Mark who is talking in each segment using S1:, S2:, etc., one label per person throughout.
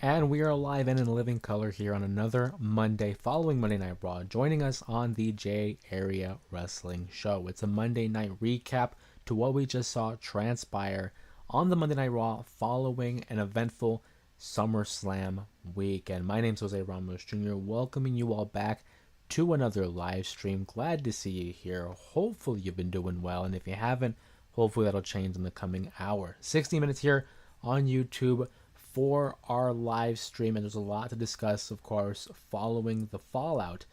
S1: And we are live and in living color here on another Monday following Monday Night Raw. Joining us on the J Area Wrestling Show. It's a Monday night recap to what we just saw transpire on the Monday Night Raw following an eventful SummerSlam weekend. My name's Jose Ramos Jr., welcoming you all back to another live stream. Glad to see you here. Hopefully you've been doing well, and if you haven't, hopefully that'll change in the coming hour. 60 minutes here on YouTube for our live stream, and there's a lot to discuss, of course, following the fallout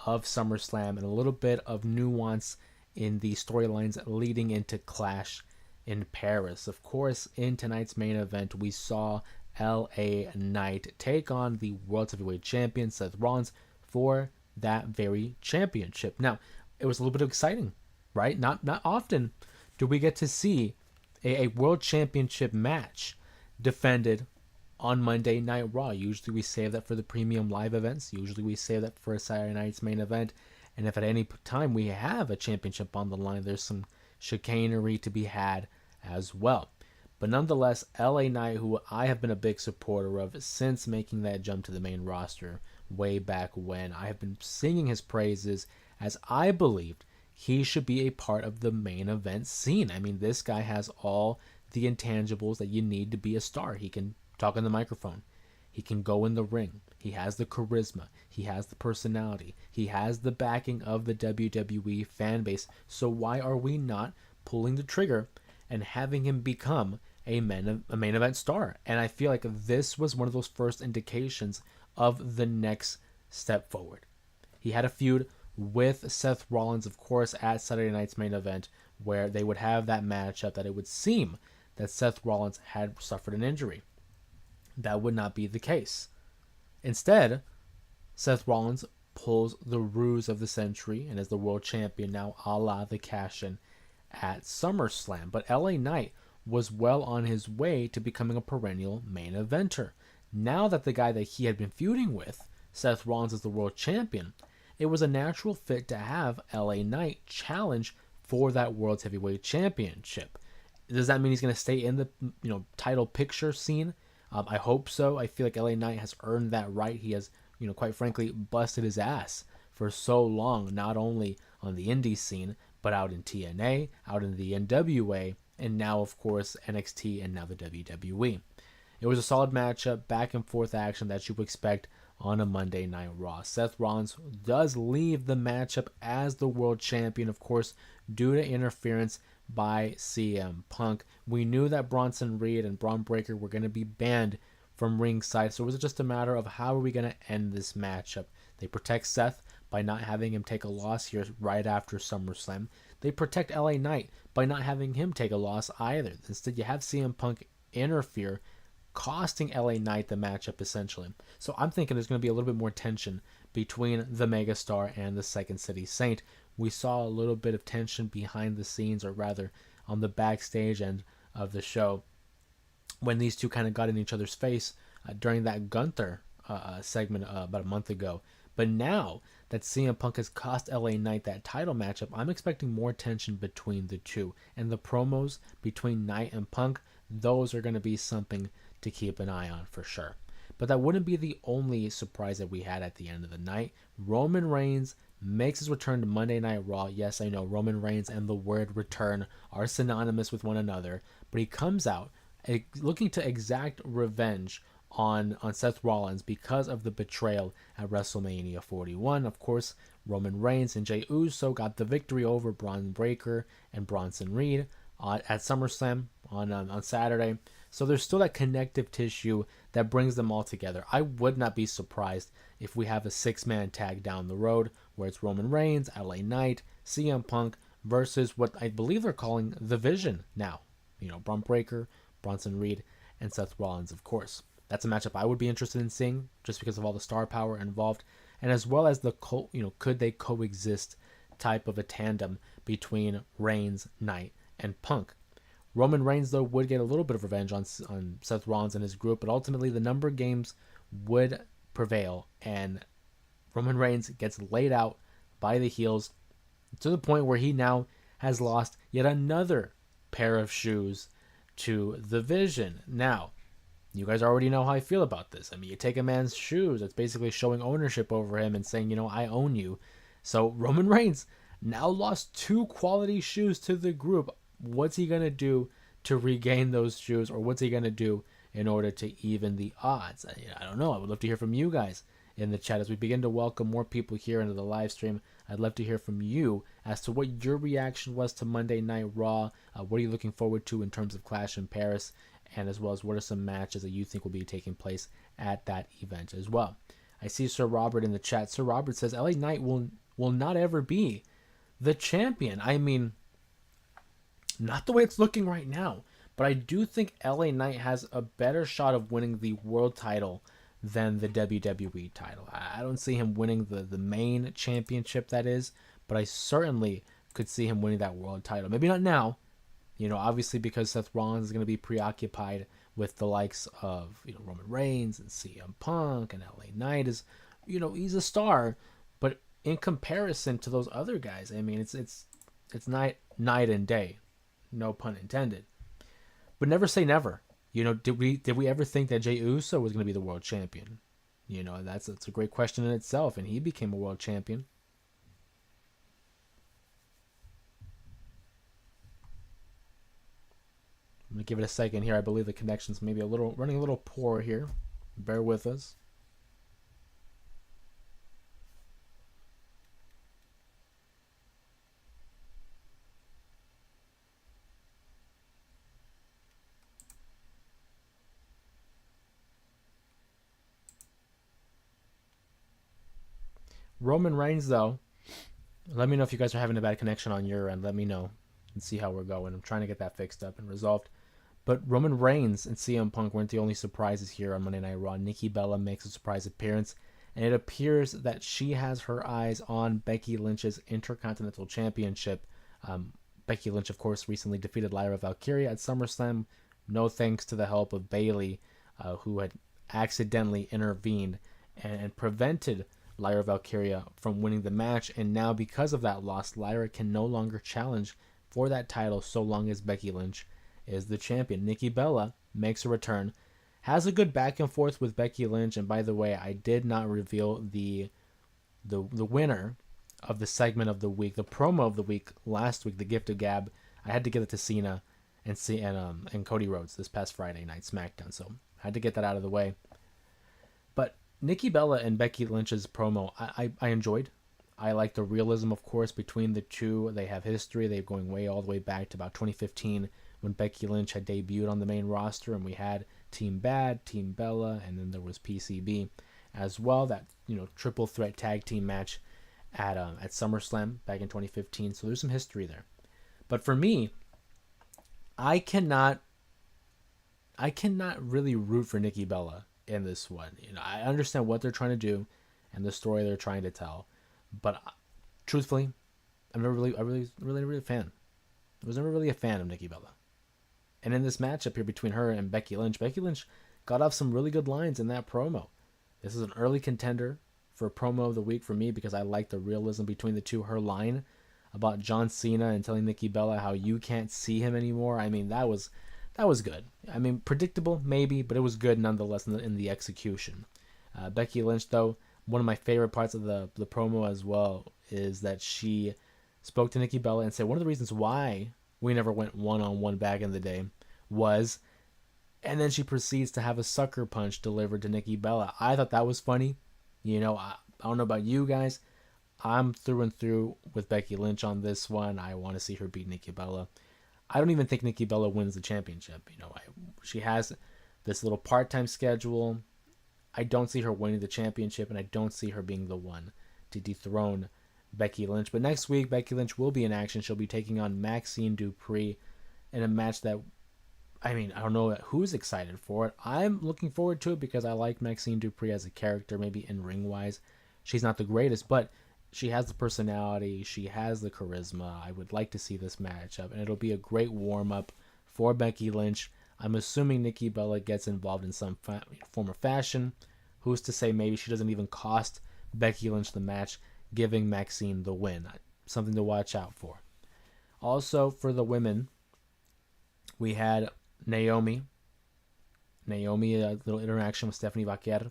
S1: of SummerSlam and a little bit of nuance in the storylines leading into Clash in Paris. Of course, in tonight's main event, we saw LA Knight take on the World Heavyweight Champion Seth Rollins for that very championship. Now, it was a little bit exciting, right? Not often do we get to see a World Championship match defended on Monday Night Raw. Usually we save that for the premium live events. Usually we save that for a Saturday night's main event. And if at any time we have a championship on the line, there's some chicanery to be had as well. But nonetheless, LA Knight, who I have been a big supporter of since making that jump to the main roster way back when, I have been singing his praises as I believed he should be a part of the main event scene. I mean, this guy has all the intangibles that you need to be a star. He can talk on the microphone. He can go in the ring. He has the charisma. He has the personality. He has the backing of the WWE fan base. So why are we not pulling the trigger and having him become a main event star? And I feel like this was one of those first indications of the next step forward. He had a feud with Seth Rollins, of course, at Saturday night's main event, where they would have that matchup that it would seem that Seth Rollins had suffered an injury. That would not be the case. Instead, Seth Rollins pulls the ruse of the century and is the world champion now, a la the cash-in at SummerSlam. But LA Knight was well on his way to becoming a perennial main eventer. Now that the guy that he had been feuding with, Seth Rollins, is the world champion, it was a natural fit to have LA Knight challenge for that World Heavyweight Championship. Does that mean he's going to stay in the title picture scene? I hope so. I feel like LA Knight has earned that right. He has, quite frankly, busted his ass for so long, not only on the indie scene, but out in TNA, out in the NWA, and now, of course, NXT and now the WWE. It was a solid matchup, back and forth action that you would expect on a Monday Night Raw. Seth Rollins does leave the matchup as the world champion, of course, due to interference by CM Punk. We knew that Bronson Reed and Braun Breaker were going to be banned from ringside, so it was just a matter of how are we going to end this matchup. They protect Seth by not having him take a loss here right after SummerSlam. They protect LA Knight by not having him take a loss either. Instead, you have CM Punk interfere, costing LA Knight the matchup essentially. So I'm thinking there's going to be a little bit more tension between the Megastar and the Second City Saint. We saw a little bit of tension behind the scenes, or rather on the backstage end of the show, when these two kind of got in each other's face during that Gunther segment about a month ago. But now that CM Punk has cost LA Knight that title matchup, I'm expecting more tension between the two. And the promos between Knight and Punk, those are going to be something to keep an eye on for sure. But that wouldn't be the only surprise that we had at the end of the night. Roman Reigns makes his return to Monday Night Raw. Yes, I know Roman Reigns and the word return are synonymous with one another, but he comes out looking to exact revenge on Seth Rollins because of the betrayal at WrestleMania 41. Of course, Roman Reigns and Jey Uso got the victory over Braun Breaker and Bronson Reed at SummerSlam on Saturday. So there's still that connective tissue that brings them all together. I would not be surprised if we have a six-man tag down the road where it's Roman Reigns, LA Knight, CM Punk versus what I believe they're calling the Vision now. Braun Breaker, Bronson Reed, and Seth Rollins, of course. That's a matchup I would be interested in seeing just because of all the star power involved, and as well as the could they coexist type of a tandem between Reigns, Knight, and Punk. Roman Reigns, though, would get a little bit of revenge on Seth Rollins and his group, but ultimately the number games would prevail, and Roman Reigns gets laid out by the heels to the point where he now has lost yet another pair of shoes to the Vision. Now, You guys already know how I feel about this. I mean, you take a man's shoes, it's basically showing ownership over him and saying, I own you. So Roman Reigns now lost 2 quality shoes to the group. What's he going to do to regain those shoes, or what's he going to do in order to even the odds? I don't know. I would love to hear from you guys in the chat as we begin to welcome more people here into the live stream. I'd love to hear from you as to what your reaction was to Monday Night Raw. What are you looking forward to in terms of Clash in Paris? And as well as what are some matches that you think will be taking place at that event as well. I see Sir Robert in the chat. Sir Robert says LA Knight will not ever be the champion. I mean, not the way it's looking right now, but I do think LA Knight has a better shot of winning the world title than the WWE title. I don't see him winning the main championship, that is, but I certainly could see him winning that world title. Maybe not now, obviously because Seth Rollins is going to be preoccupied with the likes of, Roman Reigns and CM Punk, and LA Knight is, he's a star, but in comparison to those other guys, I mean, it's night and day, no pun intended. But never say never. Did we ever think that Jey Uso was going to be the world champion? That's a great question in itself, and he became a world champion. I'm going to give it a second here. I believe the connection's maybe running a little poor here. Bear with us. Roman Reigns, though, let me know if you guys are having a bad connection on your end. Let me know and see how we're going. I'm trying to get that fixed up and resolved. But Roman Reigns and CM Punk weren't the only surprises here on Monday Night Raw. Nikki Bella makes a surprise appearance, and it appears that she has her eyes on Becky Lynch's Intercontinental Championship. Becky Lynch, of course, recently defeated Lyra Valkyria at SummerSlam, no thanks to the help of Bayley, who had accidentally intervened and prevented Lyra Valkyria from winning the match. And now, because of that loss, Lyra can no longer challenge for that title so long as Becky Lynch is the champion. Nikki Bella makes a return, has a good back and forth with Becky Lynch. And by the way, I did not reveal the winner of the segment of the week, the promo of the week last week, the Gift of Gab. I had to give it to Cena and Cody Rhodes this past Friday night SmackDown, so I had to get that out of the way. But Nikki Bella and Becky Lynch's promo, I enjoyed. I like the realism, of course, between the two. They have history. They're going way all the way back to about 2015 when Becky Lynch had debuted on the main roster, and we had Team Bad, Team Bella, and then there was PCB as well. That triple threat tag team match at SummerSlam back in 2015. So there's some history there. But for me, I cannot really root for Nikki Bella in this one. I understand what they're trying to do and the story they're trying to tell, but truthfully, I'm never really a fan. I was never really a fan of Nikki Bella. And in this matchup here between her and Becky Lynch got off some really good lines in that promo. This is an early contender for promo of the week for me because I like the realism between the two. Her line about John Cena and telling Nikki Bella how you can't see him anymore. I mean, that was good. I mean, predictable maybe, but it was good nonetheless in the execution. Becky Lynch, though, one of my favorite parts of the promo as well is that she spoke to Nikki Bella and said one of the reasons why we never went one-on-one back in the day was, and then she proceeds to have a sucker punch delivered to Nikki Bella. I thought that was funny. I don't know about you guys. I'm through and through with Becky Lynch on this one. I want to see her beat Nikki Bella. I don't even think Nikki Bella wins the championship. She has this little part-time schedule. I don't see her winning the championship, and I don't see her being the one to dethrone Becky Lynch. But next week, Becky Lynch will be in action. She'll be taking on Maxine Dupri in a match that, I don't know who's excited for it. I'm looking forward to it because I like Maxine Dupri as a character, maybe in ring-wise. She's not the greatest, but she has the personality. She has the charisma. I would like to see this matchup, and it'll be a great warm-up for Becky Lynch. I'm assuming Nikki Bella gets involved in some form or fashion. Who's to say maybe she doesn't even cost Becky Lynch the match, giving Maxine the win. Something to watch out for. Also, for the women, we had Naomi Naomi, a little interaction with Stephanie Vaquer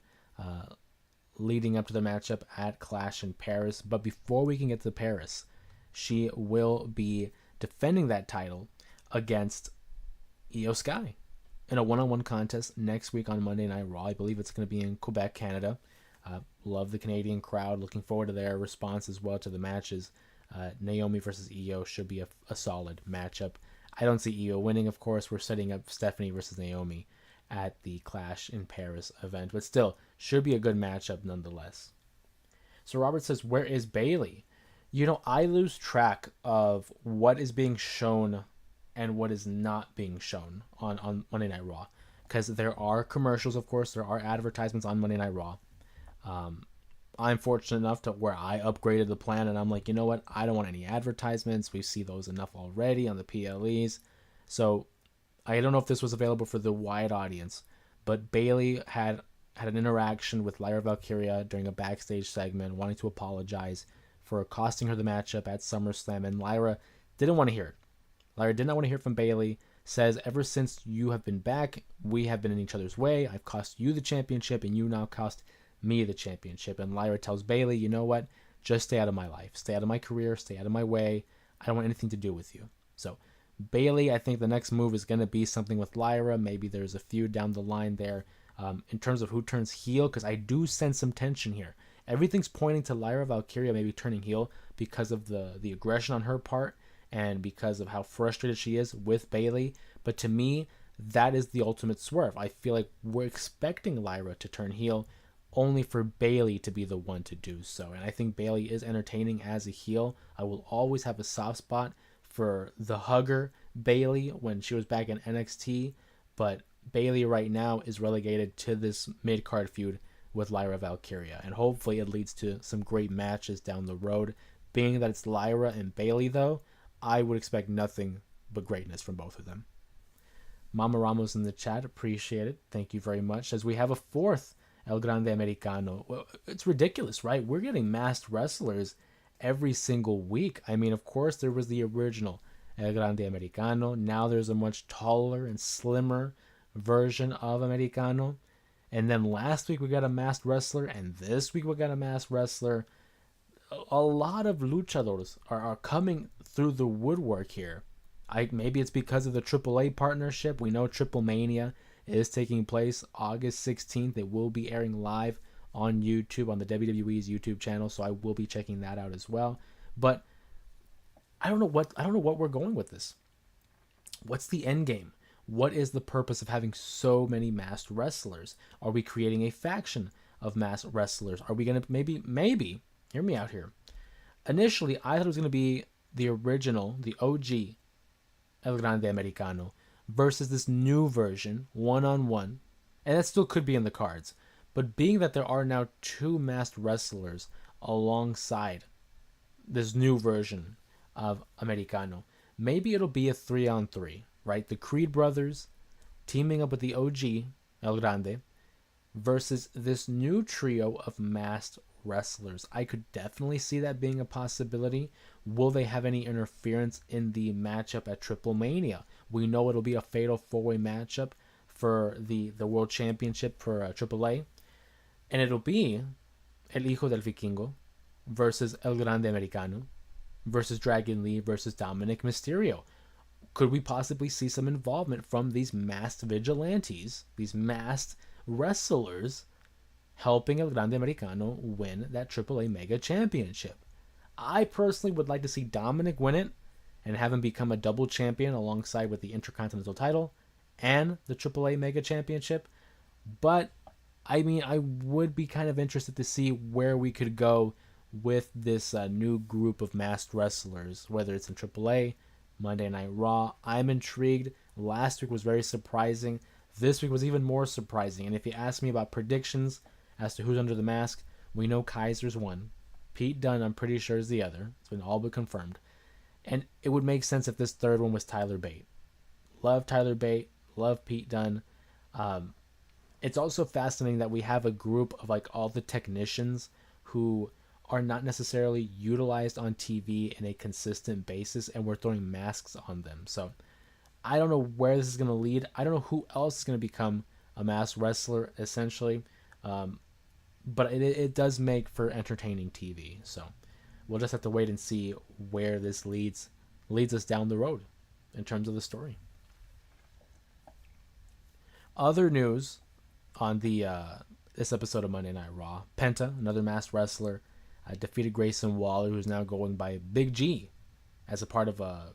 S1: leading up to the matchup at Clash in Paris. But before we can get to Paris, she will be defending that title against Io Sky in a one-on-one contest next week on Monday Night Raw. I believe it's going to be in Quebec, Canada. Love the Canadian crowd. Looking forward to their response as well to the matches. Naomi versus Io should be a solid matchup. I don't see Io winning, of course. We're setting up Stephanie versus Naomi at the Clash in Paris event, but still, should be a good matchup nonetheless. So Robert says, where is Bayley? I lose track of what is being shown and what is not being shown on Monday Night Raw. Because there are commercials, of course. There are advertisements on Monday Night Raw. I'm fortunate enough to where I upgraded the plan, and I'm like, you know what? I don't want any advertisements. We see those enough already on the PLEs. So I don't know if this was available for the wide audience, but Bayley had an interaction with Lyra Valkyria during a backstage segment, wanting to apologize for costing her the matchup at SummerSlam, and Lyra didn't want to hear it. Lyra did not want to hear from Bayley. Says, ever since you have been back, we have been in each other's way. I've cost you the championship, and you now cost me the championship. And Lyra tells Bayley, you know what? Just stay out of my life. Stay out of my career. Stay out of my way. I don't want anything to do with you. So Bayley, I think the next move is going to be something with Lyra. Maybe there's a feud down the line there in terms of who turns heel, because I do sense some tension here. Everything's pointing to Lyra Valkyria maybe turning heel because of the aggression on her part and because of how frustrated she is with Bayley. But to me, that is the ultimate swerve. I feel like we're expecting Lyra to turn heel only for Bayley to be the one to do so. And I think Bayley is entertaining as a heel. I will always have a soft spot for the hugger Bayley when she was back in NXT, but Bayley right now is relegated to this mid-card feud with Lyra Valkyria, and hopefully it leads to some great matches down the road. Being that it's Lyra and Bayley, though, I would expect nothing but greatness from both of them. Mama Ramos in the chat, appreciate it. Thank you very much. As we have a fourth El Grande Americano. Well, it's ridiculous, right? We're getting masked wrestlers every single week. I mean, of course, there was the original El Grande Americano. Now there's a much taller and slimmer version of Americano. And then last week we got a masked wrestler, and this week we got a masked wrestler. A lot of luchadors are coming through the woodwork here. Maybe it's because of the AAA partnership. We know Triple Mania is taking place August 16th. It will be airing live on YouTube, on the WWE's YouTube channel, so I will be checking that out as well. But I don't know what we're going with this. What's the end game? What is the purpose of having so many masked wrestlers? Are we creating a faction of masked wrestlers? Are we going to maybe, hear me out here. Initially, I thought it was going to be the original, the OG El Grande Americano versus this new version, one-on-one. And that still could be in the cards. But being that there are now two masked wrestlers alongside this new version of Americano, maybe it'll be a 3-on-3, right? The Creed brothers teaming up with the OG, El Grande, versus this new trio of masked wrestlers. I could definitely see that being a possibility. Will they have any interference in the matchup at Triple Mania? We know it'll be a fatal four-way matchup for the World Championship for AAA. And it'll be El Hijo del Vikingo versus El Grande Americano versus Dragon Lee versus Dominic Mysterio. Could we possibly see some involvement from these masked vigilantes, these masked wrestlers, helping El Grande Americano win that AAA Mega Championship? I personally would like to see Dominic win it and have him become a double champion alongside with the Intercontinental title and the AAA Mega Championship. But I mean, I would be kind of interested to see where we could go with this new group of masked wrestlers, whether it's in AAA, Monday Night Raw. I'm intrigued. Last week was very surprising. This week was even more surprising. And if you ask me about predictions as to who's under the mask, we know Kaiser's one. Pete Dunne, I'm pretty sure, is the other. It's been all but confirmed. And it would make sense if this third one was Tyler Bate. Love Tyler Bate. Love Pete Dunne. It's also fascinating that we have a group of like all the technicians who are not necessarily utilized on TV in a consistent basis, and we're throwing masks on them. So I don't know where this is going to lead. I don't know who else is going to become a masked wrestler essentially. But it does make for entertaining TV. So we'll just have to wait and see where this leads us down the road in terms of the story. Other news on the this episode of Monday Night Raw: Penta, another masked wrestler, defeated Grayson Waller, who's now going by Big G, as a part of I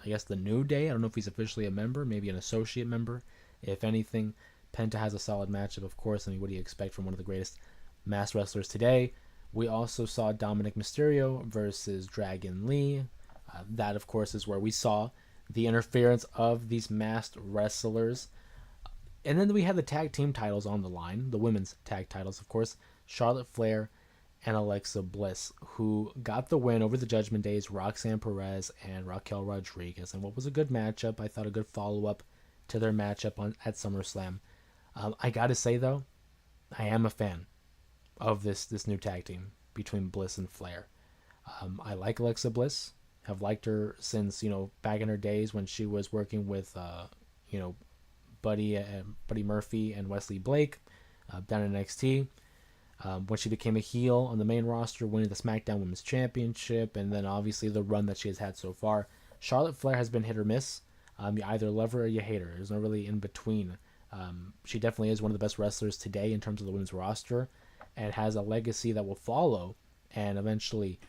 S1: guess the New Day. I don't know if he's officially a member, maybe an associate member. If anything, Penta has a solid matchup, of course. I mean, what do you expect from one of the greatest masked wrestlers today? We also saw Dominic Mysterio versus Dragon Lee. That, of course, is where we saw the interference of these masked wrestlers. And then we had the tag team titles on the line, the women's tag titles, of course. Charlotte Flair and Alexa Bliss, who got the win over the Judgment Days, Roxanne Perez and Raquel Rodriguez. And what was a good matchup. I thought a good follow-up to their matchup at SummerSlam. I gotta say, though, I am a fan of this new tag team between Bliss and Flair. I like Alexa Bliss. Have liked her since, back in her days when she was working with, Buddy Murphy and Wesley Blake down in NXT. When she became a heel on the main roster, winning the SmackDown Women's Championship, and then obviously the run that she has had so far. Charlotte Flair has been hit or miss. You either love her or you hate her. There's no really in between. She definitely is one of the best wrestlers today in terms of the women's roster, and has a legacy that will follow, and eventually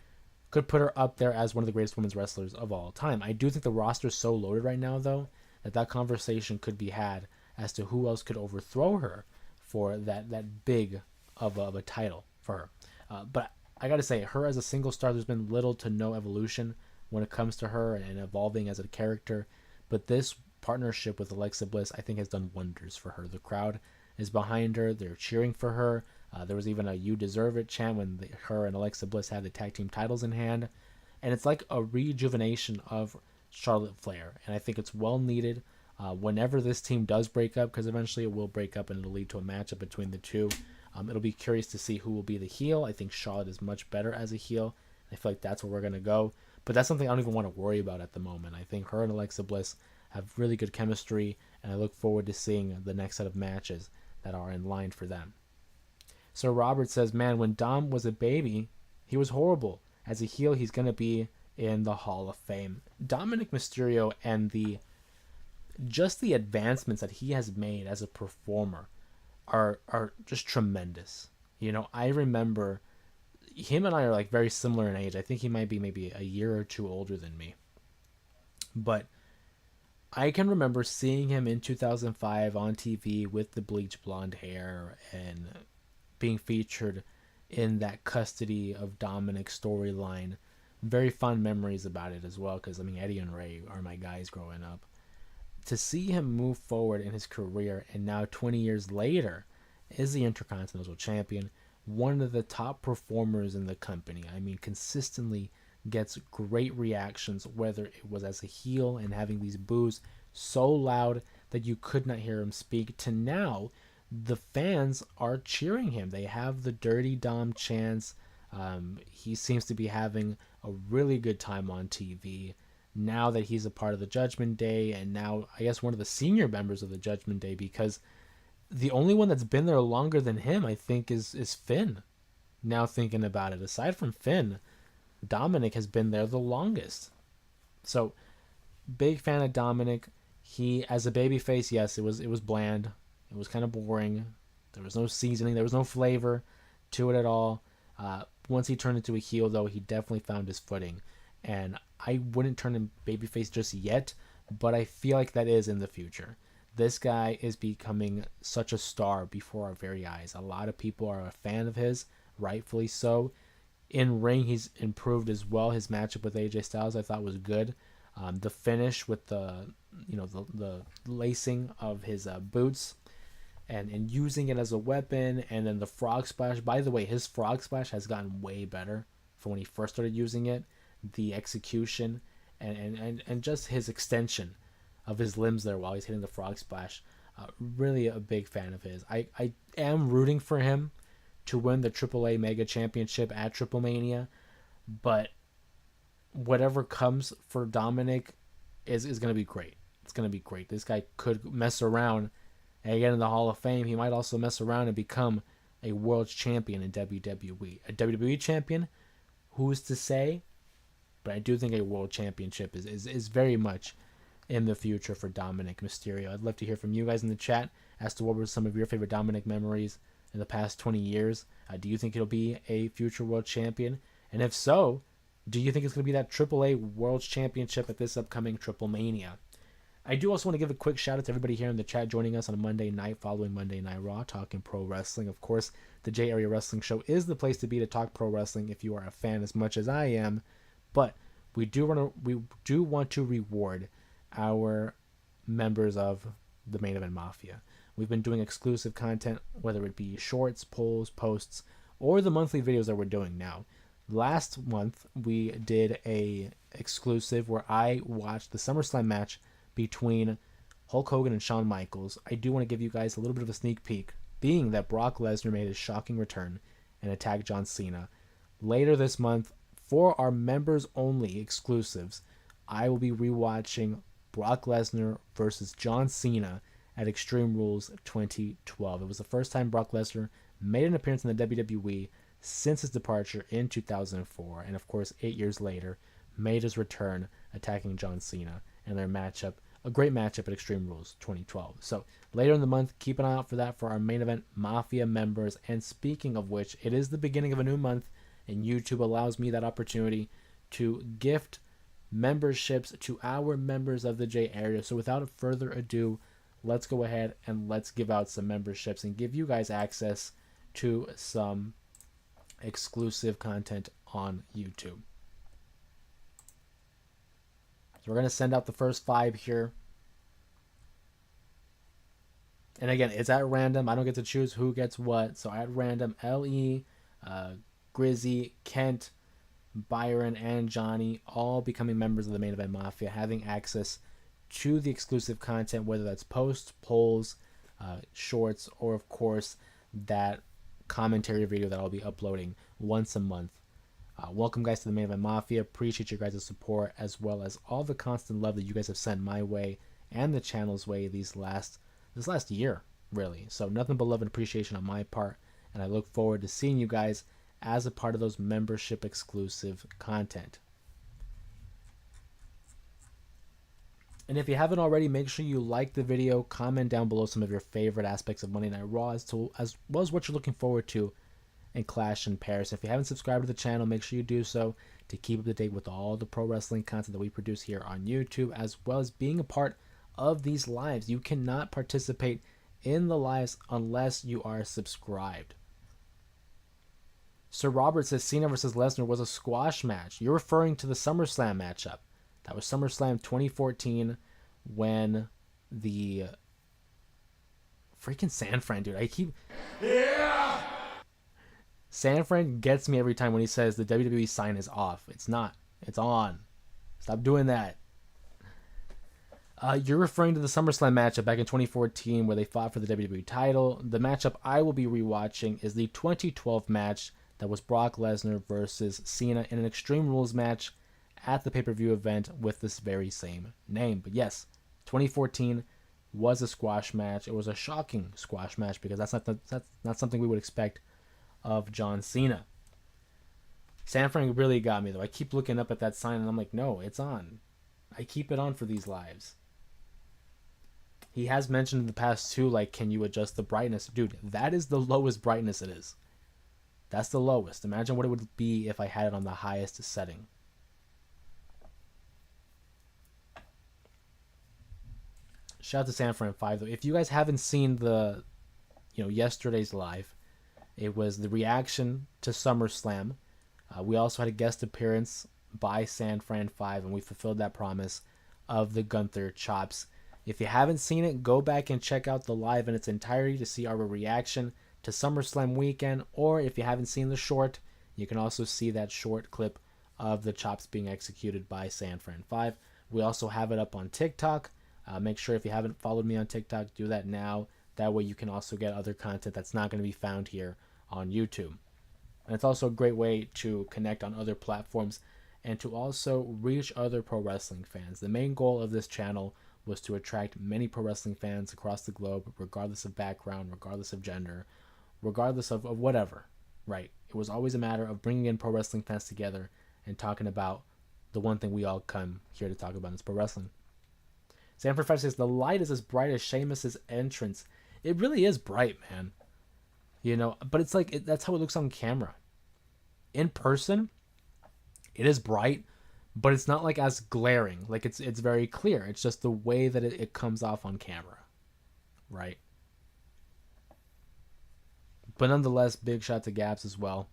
S1: could put her up there as one of the greatest women's wrestlers of all time. I do think the roster is so loaded right now, though, that conversation could be had as to who else could overthrow her for that big of a title for her. But I gotta say, her as a single star, there's been little to no evolution when it comes to her and evolving as a character. But this partnership with Alexa Bliss, I think, has done wonders for her. The crowd is behind her. They're cheering for her. There was even a "You Deserve It" chant when her and Alexa Bliss had the tag team titles in hand. And it's like a rejuvenation of Charlotte Flair. And I think it's well needed whenever this team does break up, because eventually it will break up and it'll lead to a matchup between the two. It'll be curious to see who will be the heel. I think Charlotte is much better as a heel. I feel like that's where we're going to go. But that's something I don't even want to worry about at the moment. I think her and Alexa Bliss have really good chemistry, and I look forward to seeing the next set of matches that are in line for them. So Robert says, man, when Dom was a baby, he was horrible. As a heel, he's going to be in the Hall of Fame. Dominic Mysterio and the advancements that he has made as a performer are just tremendous. I remember him and I are like very similar in age. I think he might be maybe a year or two older than me. But I can remember seeing him in 2005 on TV with the bleach blonde hair and being featured in that custody of Dominic storyline. Very fond memories about it as well, because Eddie and Ray are my guys growing up. To see him move forward in his career, and now 20 years later is the Intercontinental Champion, one of the top performers in the company. Consistently gets great reactions, whether it was as a heel and having these boos so loud that you could not hear him speak, to now the fans are cheering him. They have the Dirty Dom chants. He seems to be having a really good time on TV now that he's a part of the Judgment Day, and now I guess one of the senior members of the Judgment Day, because the only one that's been there longer than him, I think, is Finn. Now thinking about it, aside from Finn, Dominic has been there the longest. So, big fan of Dominic. He, as a babyface, yes, it was bland. It was kind of boring. There was no seasoning. There was no flavor to it at all. Once he turned into a heel, though, he definitely found his footing. And I wouldn't turn him babyface just yet, but I feel like that is in the future. This guy is becoming such a star before our very eyes. A lot of people are a fan of his, rightfully so. In ring, he's improved as well. His matchup with AJ Styles, I thought, was good. The finish with the lacing of his boots and using it as a weapon, and then the frog splash. By the way, his frog splash has gotten way better from when he first started using it. The execution and just his extension of his limbs there while he's hitting the frog splash. Really a big fan of his. I am rooting for him to win the AAA Mega Championship at Triple Mania, but whatever comes for Dominic is going to be great. It's going to be great. This guy could mess around and get in the Hall of Fame, he might also mess around and become a world champion in WWE. A WWE champion, who's to say? But I do think a world championship is very much in the future for Dominic Mysterio. I'd love to hear from you guys in the chat as to what were some of your favorite Dominic memories in the past 20 years. Do you think it'll be a future world champion? And if so, do you think it's going to be that AAA World Championship at this upcoming Triple Mania? I do also want to give a quick shout out to everybody here in the chat joining us on a Monday night following Monday Night Raw, talking pro wrestling. Of course, the J Area Wrestling Show is the place to be to talk pro wrestling if you are a fan as much as I am. But we do want to reward our members of the Main Event Mafia. We've been doing exclusive content, whether it be shorts, polls, posts, or the monthly videos that we're doing now. Last month, we did a exclusive where I watched the SummerSlam match between Hulk Hogan and Shawn Michaels. I do want to give you guys a little bit of a sneak peek, being that Brock Lesnar made his shocking return and attacked John Cena. Later this month, for our members only exclusives, I will be rewatching Brock Lesnar versus John Cena at Extreme Rules 2012. It was the first time Brock Lesnar made an appearance in the WWE since his departure in 2004, and of course 8 years later made his return attacking John Cena in their matchup, a great matchup at Extreme Rules 2012. So later in the month, keep an eye out for that for our Main Event Mafia members. And speaking of which, it is the beginning of a new month, and YouTube allows me that opportunity to gift memberships to our members of the J Area. So without further ado, let's go ahead and let's give out some memberships and give you guys access to some exclusive content on YouTube. So we're going to send out the first 5 here. And again, it's at random. I don't get to choose who gets what. So at random, LE, Grizzy, Kent, Byron, and Johnny all becoming members of the Main Event Mafia, having access to the exclusive content, whether that's posts, polls, shorts, or of course that commentary video that I'll be uploading once a month. Welcome guys to the Main Event Mafia. Appreciate your guys' support as well as all the constant love that you guys have sent my way and the channel's way this last year, really. So nothing but love and appreciation on my part, and I look forward to seeing you guys as a part of those membership exclusive content. And if you haven't already, make sure you like the video, comment down below some of your favorite aspects of Monday Night Raw as well as what you're looking forward to in Clash in Paris. If you haven't subscribed to the channel, make sure you do so to keep up to date with all the pro wrestling content that we produce here on YouTube, as well as being a part of these lives. You cannot participate in the lives unless you are subscribed. Sir Robert says Cena versus Lesnar was a squash match. You're referring to the SummerSlam matchup. That was SummerSlam 2014 when the freaking Sanfran, dude. Yeah! Sanfran gets me every time when he says the WWE sign is off. It's not. It's on. Stop doing that. You're referring to the SummerSlam matchup back in 2014 where they fought for the WWE title. The matchup I will be rewatching is the 2012 match that was Brock Lesnar versus Cena in an Extreme Rules match at the pay-per-view event with this very same name. But yes, 2014 was a squash match. It was a shocking squash match because that's not something we would expect of John Cena. Sanfran really got me though. I keep looking up at that sign and I'm like, no, it's on. I keep it on for these lives. He has mentioned in the past too, like, can you adjust the brightness? Dude, that is the lowest brightness it is. That's the lowest. Imagine what it would be if I had it on the highest setting. Shout out to Sanfran 5 though. If you guys haven't seen the, yesterday's live, it was the reaction to SummerSlam. We also had a guest appearance by Sanfran 5, and we fulfilled that promise of the Gunther chops. If you haven't seen it, go back and check out the live in its entirety to see our reaction to SummerSlam weekend, or if you haven't seen the short, you can also see that short clip of the chops being executed by Sanfran 5. We also have it up on TikTok. Make sure if you haven't followed me on TikTok, do that now. That way you can also get other content that's not going to be found here on YouTube. And it's also a great way to connect on other platforms and to also reach other pro wrestling fans. The main goal of this channel was to attract many pro wrestling fans across the globe, regardless of background, regardless of gender, regardless of whatever, right? It was always a matter of bringing in pro wrestling fans together and talking about the one thing we all come here to talk about is pro wrestling. Sanford 5 says, the light is as bright as Sheamus's entrance. It really is bright, man. But it's like, that's how it looks on camera. In person, it is bright, but it's not like as glaring. Like it's very clear. It's just the way that it comes off on camera, right? But nonetheless, big shout to Gabs as well.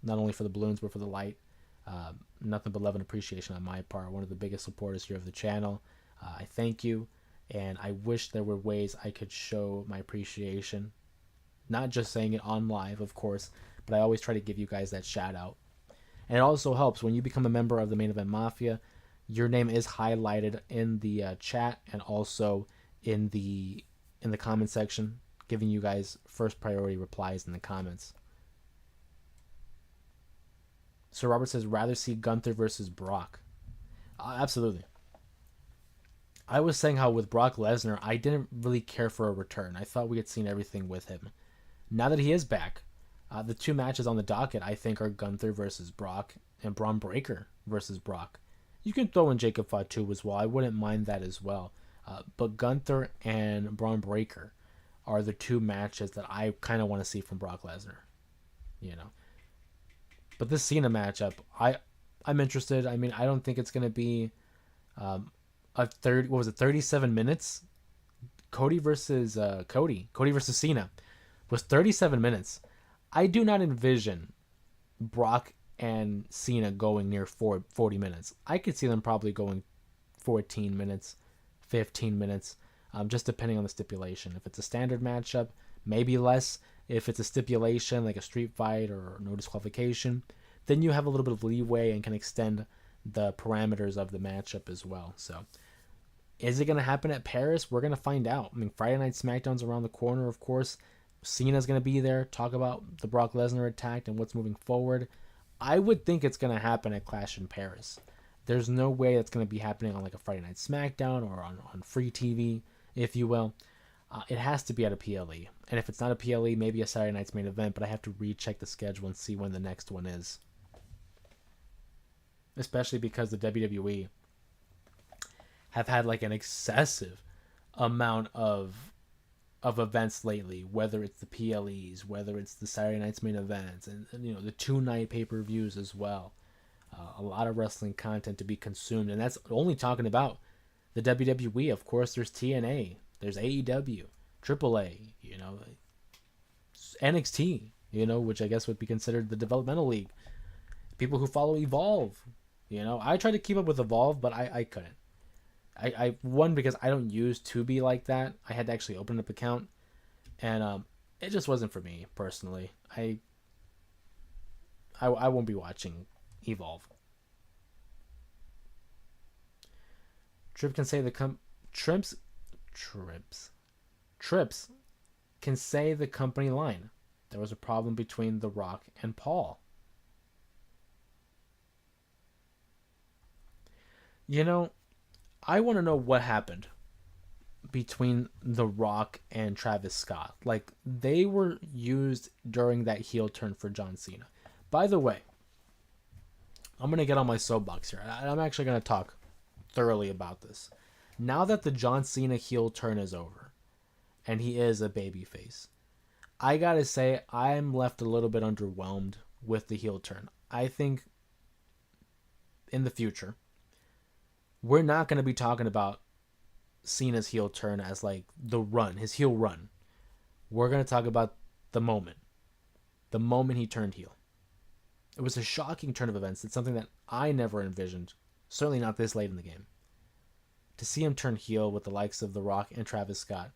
S1: Not only for the balloons, but for the light. Nothing but love and appreciation on my part. One of the biggest supporters here of the channel. I thank you, and I wish there were ways I could show my appreciation. Not just saying it on live, of course, but I always try to give you guys that shout out. And it also helps when you become a member of the Main Event Mafia. Your name is highlighted in the chat and also in the comment section, giving you guys first priority replies in the comments. So Robert says, rather see Gunther versus Brock. Absolutely. I was saying how with Brock Lesnar, I didn't really care for a return. I thought we had seen everything with him. Now that he is back, the two matches on the docket, I think, are Gunther versus Brock and Braun Breaker versus Brock. You can throw in Jacob Fatu as well. I wouldn't mind that as well. But Gunther and Braun Breaker are the two matches that I kind of want to see from Brock Lesnar. But this Cena matchup, I'm interested. I mean, I don't think it's going to be 37 minutes? Cody versus Cena was 37 minutes. I do not envision Brock and Cena going near 40 minutes. I could see them probably going 14 minutes, 15 minutes, just depending on the stipulation. If it's a standard matchup, maybe less. If it's a stipulation like a street fight or no disqualification, then you have a little bit of leeway and can extend the parameters of the matchup as well. So, is it going to happen at Paris? We're going to find out. I mean, Friday Night SmackDown's around the corner, of course. Cena's going to be there, talk about the Brock Lesnar attack and what's moving forward. I would think it's going to happen at Clash in Paris. There's no way that's going to be happening on like a Friday Night SmackDown or on free TV, if you will. It has to be at a PLE. And if it's not a PLE, maybe a Saturday Night's Main Event, but I have to recheck the schedule and see when the next one is. Especially because the WWE have had like an excessive amount of events lately, whether it's the PLEs, whether it's the Saturday Night's Main Events, and the 2-night pay-per-views as well. A lot of wrestling content to be consumed, and that's only talking about the WWE. Of course, there's TNA, there's AEW, AAA, NXT, which I guess would be considered the developmental league. People who follow Evolve, I tried to keep up with Evolve, but I couldn't. I one, because I don't use Tubi like that. I had to actually open up an account, and it just wasn't for me personally. I won't be watching Evolve. Trips can say the company line. There was a problem between The Rock and Paul. I want to know what happened between The Rock and Travis Scott. Like, they were used during that heel turn for John Cena. By the way, I'm going to get on my soapbox here. I'm actually going to talk thoroughly about this. Now that the John Cena heel turn is over, and he is a babyface, I got to say, I'm left a little bit underwhelmed with the heel turn. I think in the future, we're not going to be talking about Cena's heel turn as like the run, his heel run. We're going to talk about the moment he turned heel. It was a shocking turn of events. It's something that I never envisioned, certainly not this late in the game. To see him turn heel with the likes of The Rock and Travis Scott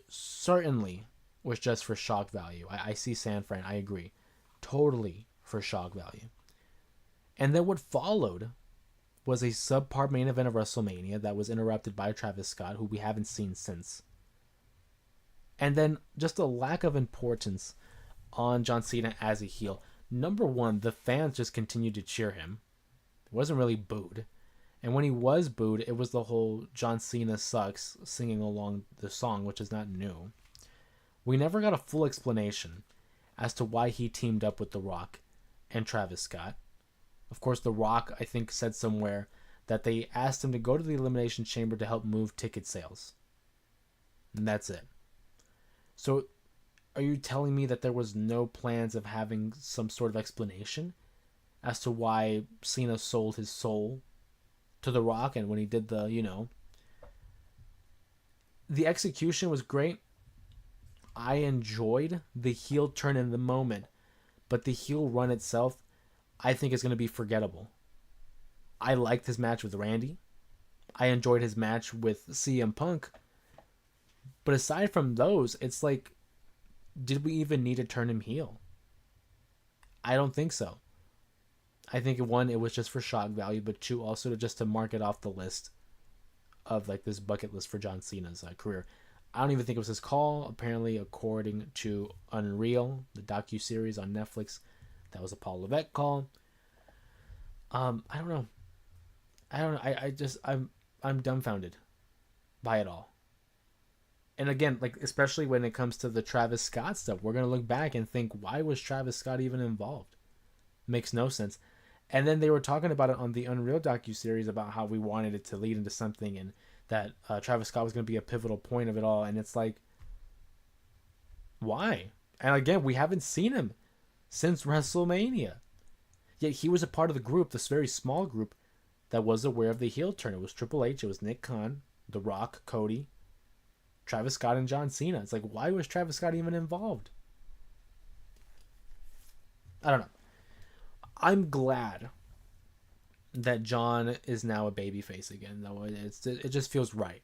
S1: certainly was just for shock value. I see Sanfran, I agree. Totally for shock value. And then what followed was a subpar main event of WrestleMania that was interrupted by Travis Scott, who we haven't seen since. And then just a lack of importance on John Cena as a heel. Number one, the fans just continued to cheer him. It wasn't really booed. And when he was booed, it was the whole John Cena sucks singing along the song, which is not new. We never got a full explanation as to why he teamed up with The Rock and Travis Scott. Of course, The Rock, I think, said somewhere that they asked him to go to the Elimination Chamber to help move ticket sales. And that's it. So, are you telling me that there was no plans of having some sort of explanation as to why Cena sold his soul to The Rock, and when he did the execution was great. I enjoyed the heel turn in the moment, but the heel run itself, I think, is going to be forgettable. I liked his match with Randy. I enjoyed his match with CM Punk. But aside from those, it's like, did we even need to turn him heel? I don't think so. I think, one, it was just for shock value, but two, also just to mark it off the list of like this bucket list for John Cena's career. I don't even think it was his call. Apparently, according to Unreal, the docu-series on Netflix, that was a Paul Levesque call. I don't know. I'm dumbfounded by it all. And again, like, especially when it comes to the Travis Scott stuff, we're gonna look back and think, why was Travis Scott even involved? Makes no sense. And then they were talking about it on the Unreal docu-series about how we wanted it to lead into something, and that Travis Scott was going to be a pivotal point of it all. And it's like, why? And again, we haven't seen him since WrestleMania. Yet he was a part of the group, this very small group, that was aware of the heel turn. It was Triple H, it was Nick Khan, The Rock, Cody, Travis Scott, and John Cena. It's like, why was Travis Scott even involved? I don't know. I'm glad that John is now a babyface again, though. It just feels right.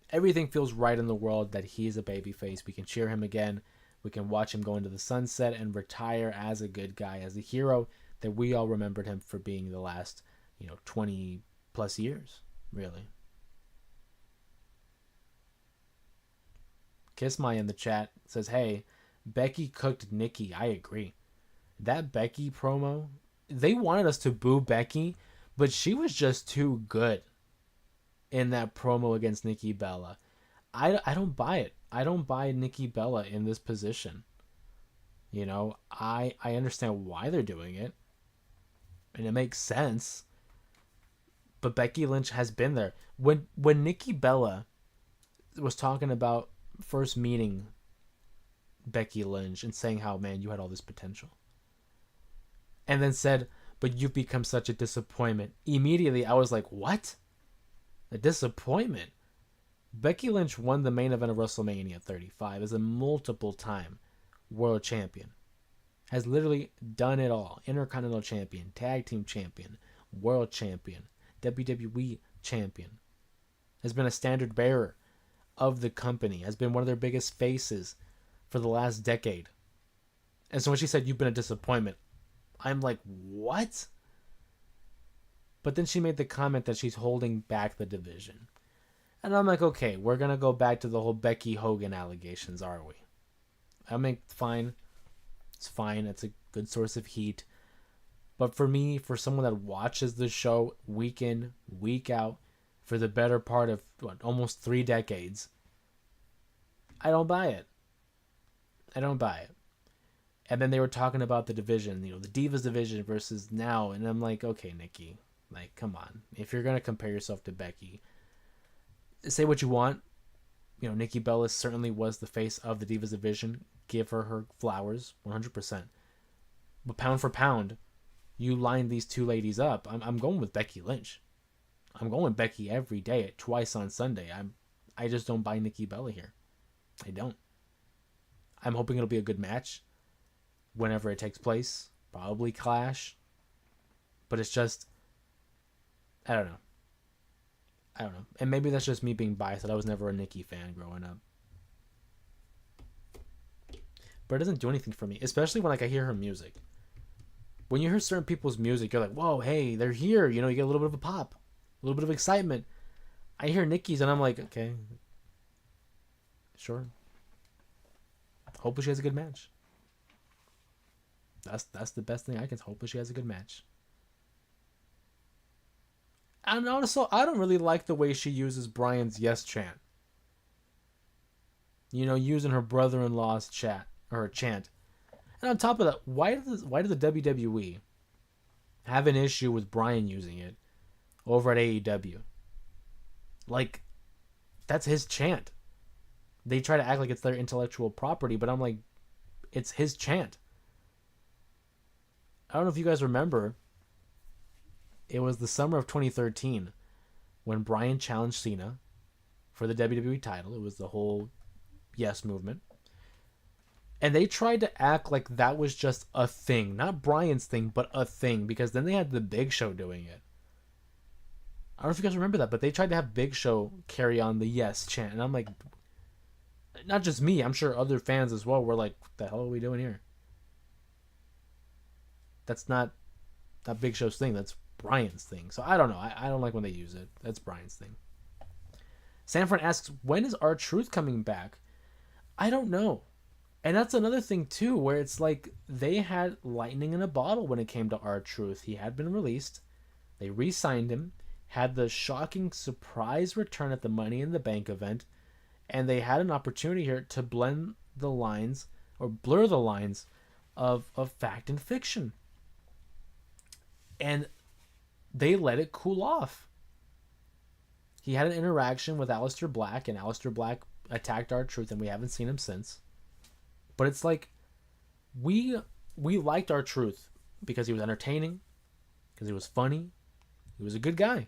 S1: Everything feels right in the world that he's a babyface. We can cheer him again. We can watch him go into the sunset and retire as a good guy, as a hero that we all remembered him for being the last, 20 plus years, really. Kiss My in the chat says, hey, Becky cooked Nikki. I agree. That Becky promo, they wanted us to boo Becky, but she was just too good in that promo against Nikki Bella. I don't buy it. I don't buy Nikki Bella in this position. I understand why they're doing it, and it makes sense. But Becky Lynch has been there. When Nikki Bella was talking about first meeting Becky Lynch and saying how, man, you had all this potential, and then said, but you've become such a disappointment. Immediately, I was like, what? A disappointment? Becky Lynch won the main event of WrestleMania 35 as a multiple-time world champion. Has literally done it all. Intercontinental champion, tag team champion, world champion, WWE champion. Has been a standard bearer of the company. Has been one of their biggest faces for the last decade. And so when she said, you've been a disappointment, I'm like, what? But then she made the comment that she's holding back the division. And I'm like, okay, we're going to go back to the whole Becky Hogan allegations, are we? I mean, fine. It's fine. It's a good source of heat. But for me, for someone that watches the show week in, week out, for the better part of, almost 3 decades, I don't buy it. I don't buy it. And then they were talking about the division, the Divas division versus now. And I'm like, okay, Nikki, like, come on. If you're going to compare yourself to Becky, say what you want. Nikki Bella certainly was the face of the Divas division. Give her flowers, 100%. But pound for pound, you line these two ladies up. I'm going with Becky Lynch. I'm going with Becky every day, twice on Sunday. I just don't buy Nikki Bella here. I don't. I'm hoping it'll be a good match whenever it takes place. Probably Clash. But it's just, I don't know. And maybe that's just me being biased, that I was never a Nikki fan growing up. But it doesn't do anything for me, especially when I hear her music. When you hear certain people's music, you're like, whoa, hey, they're here. You get a little bit of a pop, a little bit of excitement. I hear Nikki's and I'm like, okay, sure. Hopefully she has a good match. That's the best thing I can. Hopefully she has a good match. And also, I don't really like the way she uses Brian's yes chant. You know, using her brother-in-law's chat or chant. And on top of that, why did the WWE have an issue with Brian using it over at AEW? Like, that's his chant. They try to act like it's their intellectual property, but I'm like, it's his chant. I don't know if you guys remember, it was the summer of 2013 when Bryan challenged Cena for the WWE title. It was the whole yes movement. And they tried to act like that was just a thing. Not Bryan's thing, but a thing. Because then they had the Big Show doing it. I don't know if you guys remember that, but they tried to have Big Show carry on the yes chant. And I'm like, not just me, I'm sure other fans as well were like, what the hell are we doing here? That's not Big Show's thing. That's Bryan's thing. So I don't know. I don't like when they use it. That's Bryan's thing. Sanford asks, when is R-Truth coming back? I don't know. And that's another thing too, where it's like they had lightning in a bottle when it came to R-Truth. He had been released. They re-signed him, had the shocking surprise return at the Money in the Bank event, and they had an opportunity here to blend the lines or blur the lines of fact and fiction. And they let it cool off. He had an interaction with Aleister Black, and Aleister Black attacked R-Truth, and we haven't seen him since. But it's like we liked R-Truth because he was entertaining, because he was funny, he was a good guy.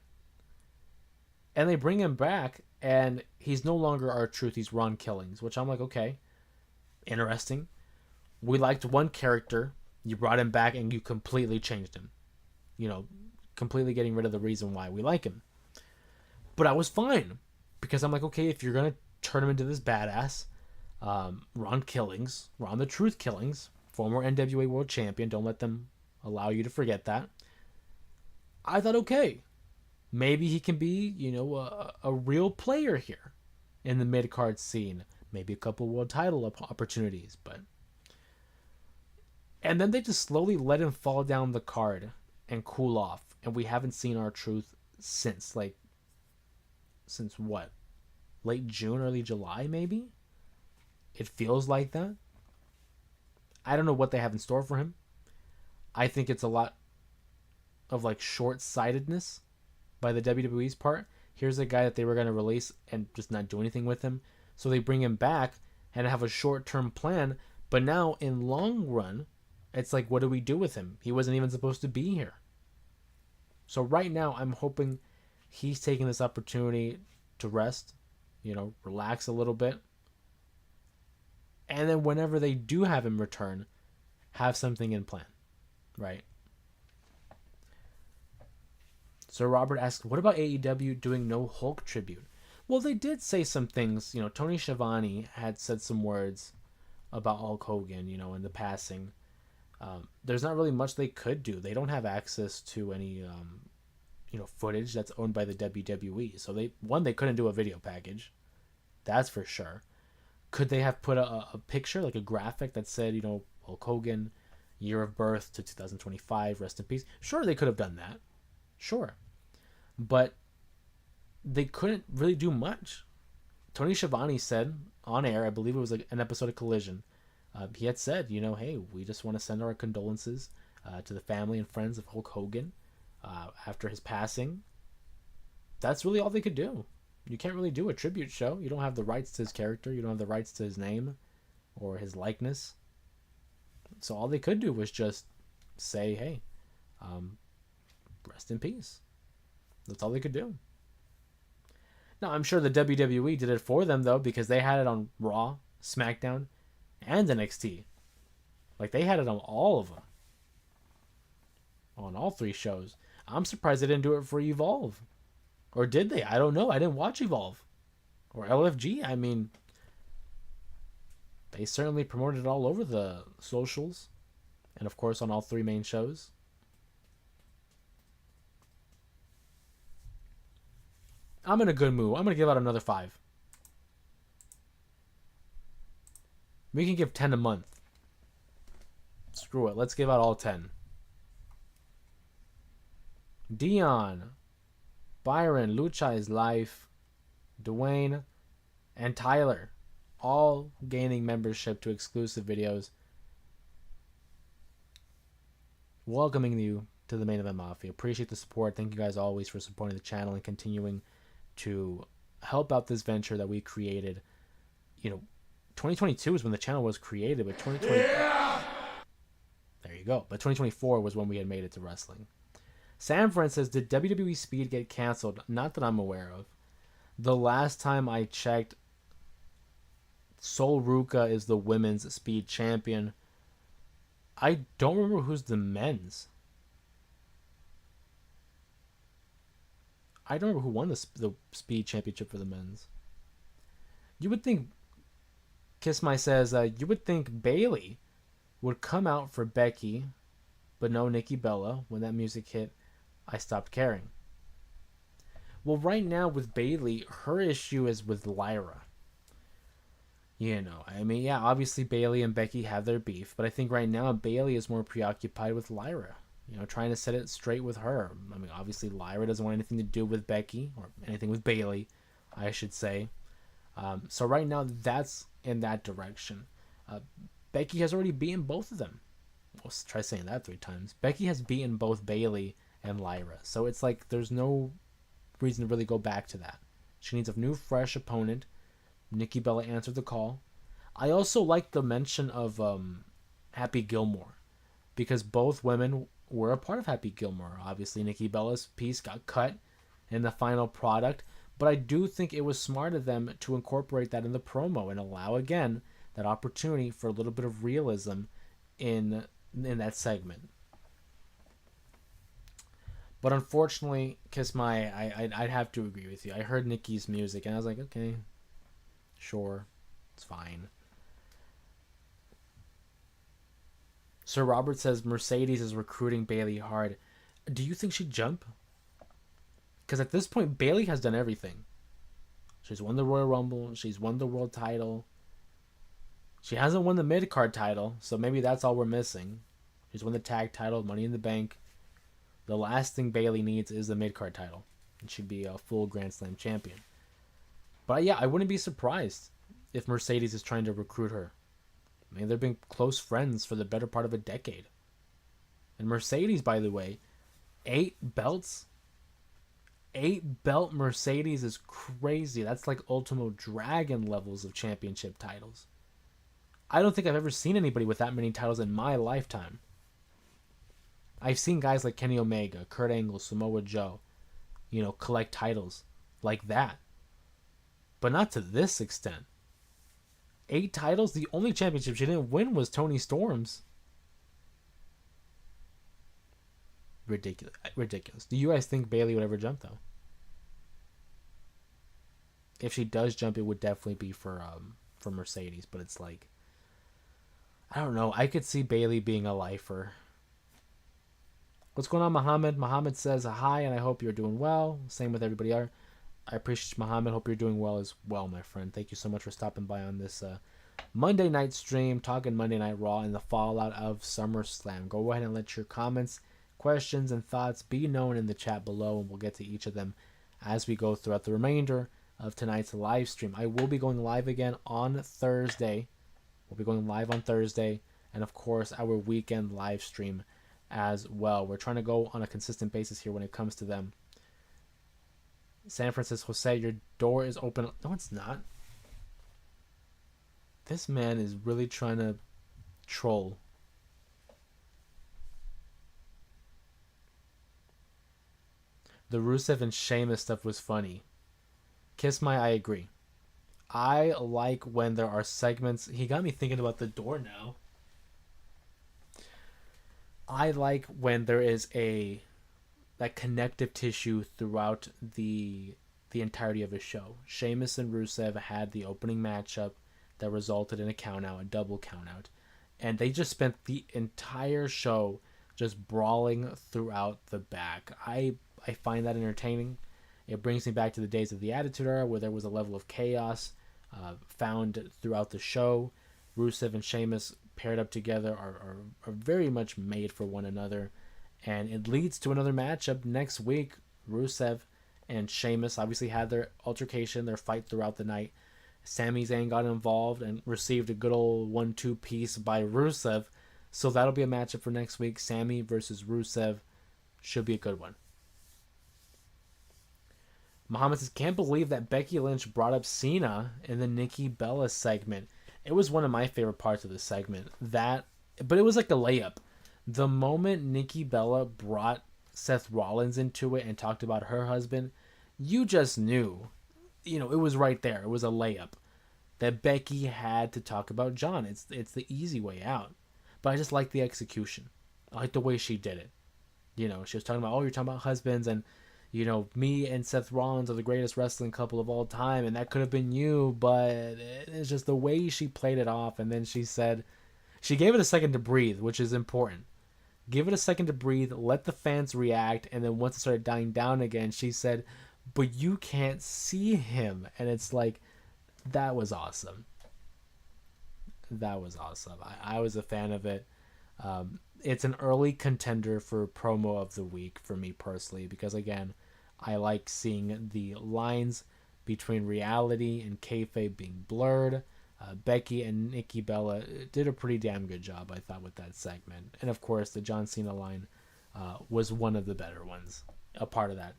S1: And they bring him back, and he's no longer R-Truth, he's Ron Killings, which I'm like, okay, interesting. We liked one character, you brought him back, and you completely changed him. You know, completely getting rid of the reason why we like him. But I was fine, because I'm like, okay, if you're going to turn him into this badass, Ron Killings, Ron the Truth Killings, former NWA World Champion, don't let them allow you to forget that. I thought, okay, maybe he can be, you know, a real player here in the mid-card scene. Maybe a couple world title opportunities, but... And then they just slowly let him fall down the card and cool off. And we haven't seen R-Truth since, like, since what? Late June, early July, maybe? It feels like that. I don't know what they have in store for him. I think it's a lot of like short-sightedness by the WWE's part. Here's a guy that they were going to release and just not do anything with him. So they bring him back and have a short-term plan. But now in long run, it's like, what do we do with him? He wasn't even supposed to be here. So right now, I'm hoping he's taking this opportunity to rest, you know, relax a little bit. And then whenever they do have him return, have something in plan, right? So Robert asked, what about AEW doing no Hulk tribute? Well, they did say some things. You know, Tony Schiavone had said some words about Hulk Hogan, you know, in the passing. There's not really much they could do. They don't have access to any, you know, footage that's owned by the WWE. So they couldn't do a video package. That's for sure. Could they have put a picture, like a graphic that said, you know, Hulk Hogan, year of birth to 2025, rest in peace? Sure, they could have done that. Sure. But they couldn't really do much. Tony Schiavone said on air, I believe it was like an episode of Collision, he had said, you know, hey, we just want to send our condolences to the family and friends of Hulk Hogan after his passing. That's really all they could do. You can't really do a tribute show. You don't have the rights to his character. You don't have the rights to his name or his likeness. So all they could do was just say, hey, rest in peace. That's all they could do. Now, I'm sure the WWE did it for them, though, because they had it on Raw, SmackDown, and NXT. Like, they had it on all of them. On all three shows. I'm surprised they didn't do it for Evolve. Or did they? I don't know. I didn't watch Evolve. Or LFG. I mean, they certainly promoted it all over the socials. And, of course, on all three main shows. I'm in a good mood. I'm going to give out another 5. We can give 10 a month. Screw it. Let's give out all 10. Dion. Byron, Lucha is Life, Dwayne, and Tyler, all gaining membership to exclusive videos. Welcoming you to the Main Event Mafia. Appreciate the support. Thank you guys always for supporting the channel and continuing to help out this venture that we created. 2022 is when the channel was created, but 2020. Yeah! There you go. But 2024 was when we had made it to wrestling. Sanfran says, did WWE Speed get canceled? Not that I'm aware of. The last time I checked, Sol Ruca is the women's Speed champion. I don't remember who's the men's. I don't remember who won the Speed championship for the men's. You would think, Kiss My says, you would think Bayley would come out for Becky, but no Nikki Bella. When that music hit, I stopped caring. Well, right now with Bayley, her issue is with Lyra. Obviously Bayley and Becky have their beef, but I think right now Bayley is more preoccupied with Lyra. Trying to set it straight with her. Obviously Lyra doesn't want anything to do with Becky, or anything with Bayley, I should say. So right now that's in that direction. Becky has already beaten both of them. Let's try saying that 3 times. Becky has beaten both Bayley and Lyra. So it's like there's no reason to really go back to that. She needs a new, fresh opponent. Nikki Bella answered the call. I also like the mention of Happy Gilmore, because both women were a part of Happy Gilmore. Obviously, Nikki Bella's piece got cut in the final product, but I do think it was smart of them to incorporate that in the promo and allow, again, that opportunity for a little bit of realism in that segment. But unfortunately, Kiss My, I'd have to agree with you. I heard Nikki's music and I was like, okay, sure, it's fine. Sir Robert says Mercedes is recruiting Bayley hard. Do you think she'd jump? Because at this point, Bayley has done everything. She's won the Royal Rumble. She's won the world title. She hasn't won the mid-card title, so maybe that's all we're missing. She's won the tag title, Money in the Bank. The last thing Bayley needs is the mid-card title. And she'd be a full Grand Slam champion. But yeah, I wouldn't be surprised if Mercedes is trying to recruit her. They've been close friends for the better part of a decade. And Mercedes, by the way, 8 belts. 8-belt Mercedes is crazy. That's like Ultimo Dragon levels of championship titles. I don't think I've ever seen anybody with that many titles in my lifetime. I've seen guys like Kenny Omega, Kurt Angle, Samoa Joe, collect titles like that. But not to this extent. 8 titles? The only championship she didn't win was Toni Storm's. Ridiculous. Do you guys think Bayley would ever jump, though? If she does jump, it would definitely be for Mercedes. But it's like, I don't know. I could see Bayley being a lifer. What's going on, Muhammad? Muhammad says hi, and I hope you're doing well. Same with everybody else. I appreciate you, Muhammad. Hope you're doing well as well, my friend. Thank you so much for stopping by on this Monday night stream, talking Monday Night Raw and the fallout of SummerSlam. Go ahead and let your comments, questions, and thoughts be known in the chat below, and we'll get to each of them as we go throughout the remainder of tonight's live stream. I will be going live again on Thursday. We'll be going live on Thursday, and of course, our weekend live stream as well. We're trying to go on a consistent basis here when it comes to them. San Francisco, Jose, your door is open. No, it's not. This man is really trying to troll. The Rusev and Sheamus stuff was funny. Kiss My, I agree. I like when there are segments. He got me thinking about the door now. I like when there is that connective tissue throughout the entirety of a show. Sheamus and Rusev had the opening matchup that resulted in a countout, a double countout. And they just spent the entire show just brawling throughout the back. I find that entertaining. It brings me back to the days of the Attitude Era, where there was a level of chaos found throughout the show. Rusev and Sheamus paired up together are very much made for one another. And it leads to another matchup next week. Rusev and Sheamus obviously had their altercation, their fight throughout the night. Sami Zayn got involved and received a good old 1-2 piece by Rusev. So that'll be a matchup for next week. Sami versus Rusev should be a good one. Muhammad says, can't believe that Becky Lynch brought up Cena in the Nikki Bella segment. It was one of my favorite parts of the segment. But it was like a layup. The moment Nikki Bella brought Seth Rollins into it and talked about her husband, you just knew, it was right there. It was a layup that Becky had to talk about John. It's the easy way out. But I just like the execution. I like the way she did it. She was talking about, you're talking about husbands, and me and Seth Rollins are the greatest wrestling couple of all time, and that could have been you, but it's just the way she played it off. And then she said, she gave it a second to breathe, which is important. Give it a second to breathe, let the fans react, and then once it started dying down again, she said, but you can't see him. And it's like, that was awesome. That was awesome. I was a fan of it. It's an early contender for promo of the week for me personally, because again, I like seeing the lines between reality and kayfabe being blurred. Becky and Nikki Bella did a pretty damn good job, I thought, with that segment. And of course, the John Cena line was one of the better ones. A part of that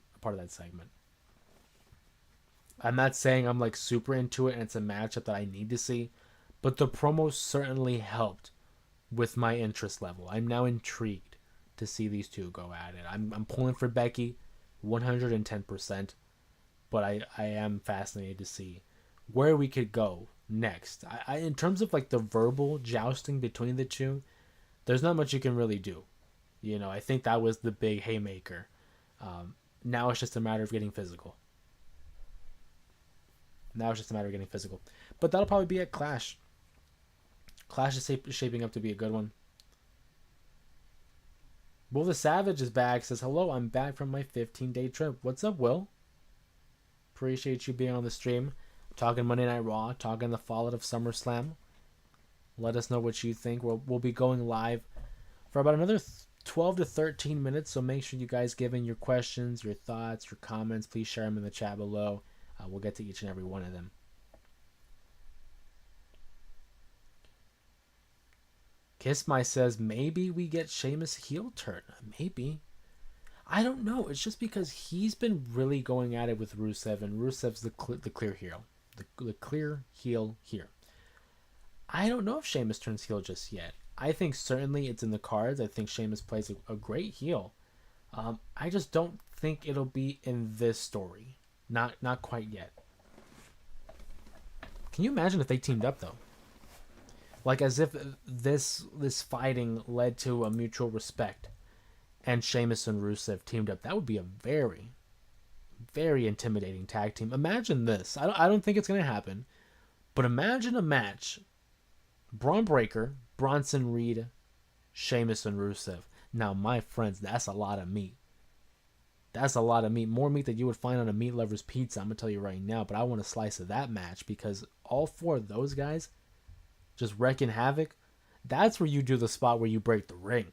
S1: segment. I'm not saying I'm like super into it and it's a matchup that I need to see, but the promo certainly helped with my interest level. I'm now intrigued to see these two go at it. I'm pulling for Becky 110%, but I am fascinated to see where we could go next. I in terms of like the verbal jousting between the two, there's not much you can really do. I think that was the big haymaker. Now it's just a matter of getting physical. But that'll probably be at Clash. Clash is shaping up to be a good one. Will the Savage is back. Says, hello, I'm back from my 15-day trip. What's up, Will? Appreciate you being on the stream. Talking Monday Night Raw. Talking the fallout of SummerSlam. Let us know what you think. We'll be going live for about another 12 to 13 minutes. So make sure you guys give in your questions, your thoughts, your comments. Please share them in the chat below. We'll get to each and every one of them. Kiss My says, maybe we get Sheamus heel turn. Maybe. I don't know. It's just because he's been really going at it with Rusev, and Rusev's the clear heel. The clear heel here. I don't know if Sheamus turns heel just yet. I think certainly it's in the cards. I think Sheamus plays a great heel. I just don't think it'll be in this story. Not quite yet. Can you imagine if they teamed up, though? Like, as if this fighting led to a mutual respect and Sheamus and Rusev teamed up. That would be a very, very intimidating tag team. Imagine this. I don't think it's going to happen, but imagine a match. Braun Breaker, Bronson Reed, Sheamus and Rusev. Now, my friends, that's a lot of meat. That's a lot of meat. More meat than you would find on a meat lover's pizza, I'm going to tell you right now. But I want a slice of that match because all four of those guys just wrecking havoc. That's where you do the spot where you break the ring.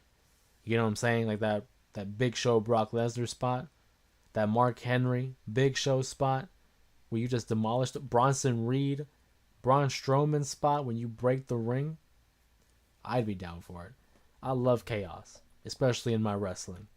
S1: You know what I'm saying? Like that Big Show Brock Lesnar spot. That Mark Henry Big Show spot where you just demolished Bronson Reed, Braun Strowman spot when you break the ring. I'd be down for it. I love chaos, especially in my wrestling.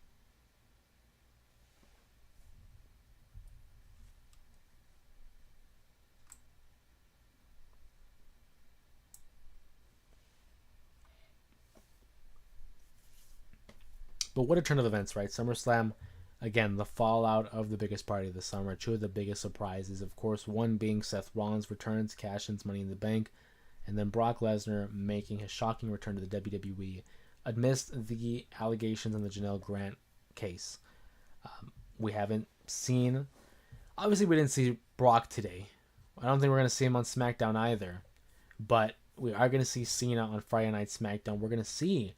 S1: But what a turn of events, right? SummerSlam, again, the fallout of the biggest party of the summer. Two of the biggest surprises, of course, one being Seth Rollins returns, cash-ins Money in the Bank, and then Brock Lesnar making his shocking return to the WWE amidst the allegations in the Janelle Grant case. We haven't seen... Obviously, we didn't see Brock today. I don't think we're going to see him on SmackDown either. But we are going to see Cena on Friday Night SmackDown. We're going to see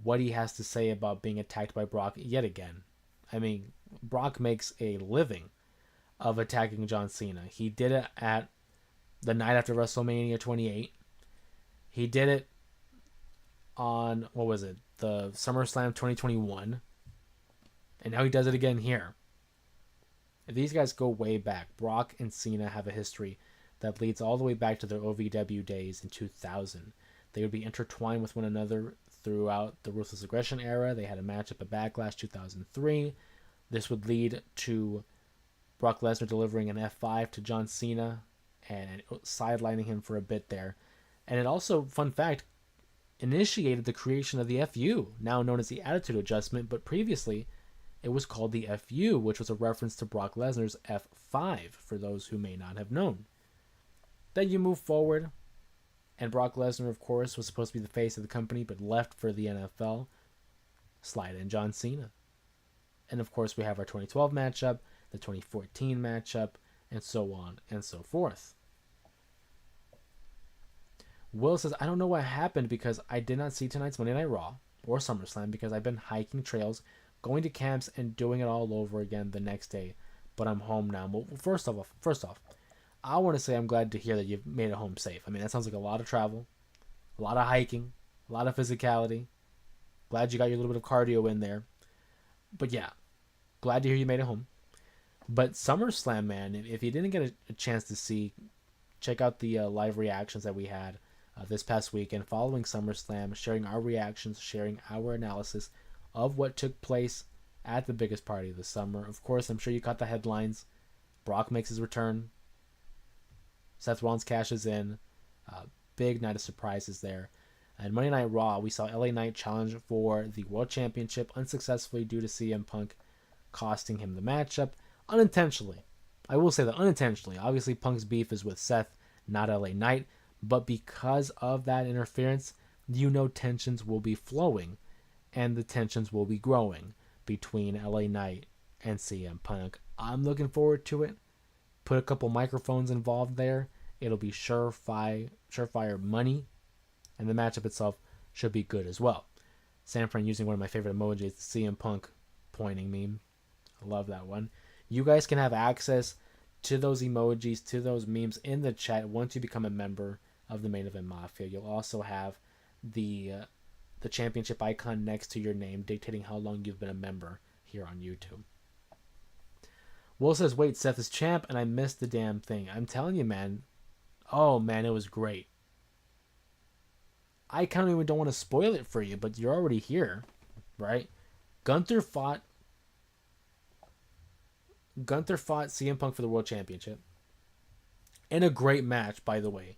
S1: what he has to say about being attacked by Brock yet again. I mean, Brock makes a living of attacking John Cena. He did it at the night after WrestleMania 28. He did it on, what was it, the SummerSlam 2021. And now he does it again here. These guys go way back. Brock and Cena have a history that leads all the way back to their OVW days in 2000. They would be intertwined with one another throughout the Ruthless Aggression era. They had a matchup at Backlash 2003. This would lead to Brock Lesnar delivering an F5 to John Cena and sidelining him for a bit there. And it also, fun fact, initiated the creation of the FU, now known as the Attitude Adjustment, but previously it was called the FU, which was a reference to Brock Lesnar's F5, for those who may not have known. Then you move forward, and Brock Lesnar, of course, was supposed to be the face of the company, but left for the NFL. Slide in John Cena. And of course, we have our 2012 matchup, the 2014 matchup, and so on and so forth. Will says, I don't know what happened because I did not see tonight's Monday Night Raw or SummerSlam because I've been hiking trails, going to camps, and doing it all over again the next day. But I'm home now. Well, first off, I want to say I'm glad to hear that you've made it home safe. I mean, that sounds like a lot of travel, a lot of hiking, a lot of physicality. Glad you got your little bit of cardio in there. But yeah, glad to hear you made it home. But SummerSlam, man, if you didn't get a chance to see, check out the live reactions that we had this past weekend following SummerSlam, sharing our reactions, sharing our analysis of what took place at the biggest party of the summer. Of course, I'm sure you caught the headlines. Brock makes his return. Seth Rollins cashes in. Big night of surprises there. And Monday Night Raw, we saw LA Knight challenge for the World Championship unsuccessfully due to CM Punk costing him the matchup unintentionally. I will say that unintentionally. Obviously, Punk's beef is with Seth, not LA Knight. But because of that interference, tensions will be flowing. And the tensions will be growing between LA Knight and CM Punk. I'm looking forward to it. Put a couple microphones involved there. It'll be surefire money. And the matchup itself should be good as well. Sanfran using one of my favorite emojis, CM Punk pointing meme. I love that one. You guys can have access to those emojis, to those memes in the chat once you become a member of the Main Event Mafia. You'll also have the championship icon next to your name dictating how long you've been a member here on YouTube. Will says, wait, Seth is champ and I missed the damn thing. I'm telling you, man. Oh, man, it was great. I kind of even don't want to spoil it for you, but you're already here, right? Gunther fought CM Punk for the World Championship. In a great match, by the way.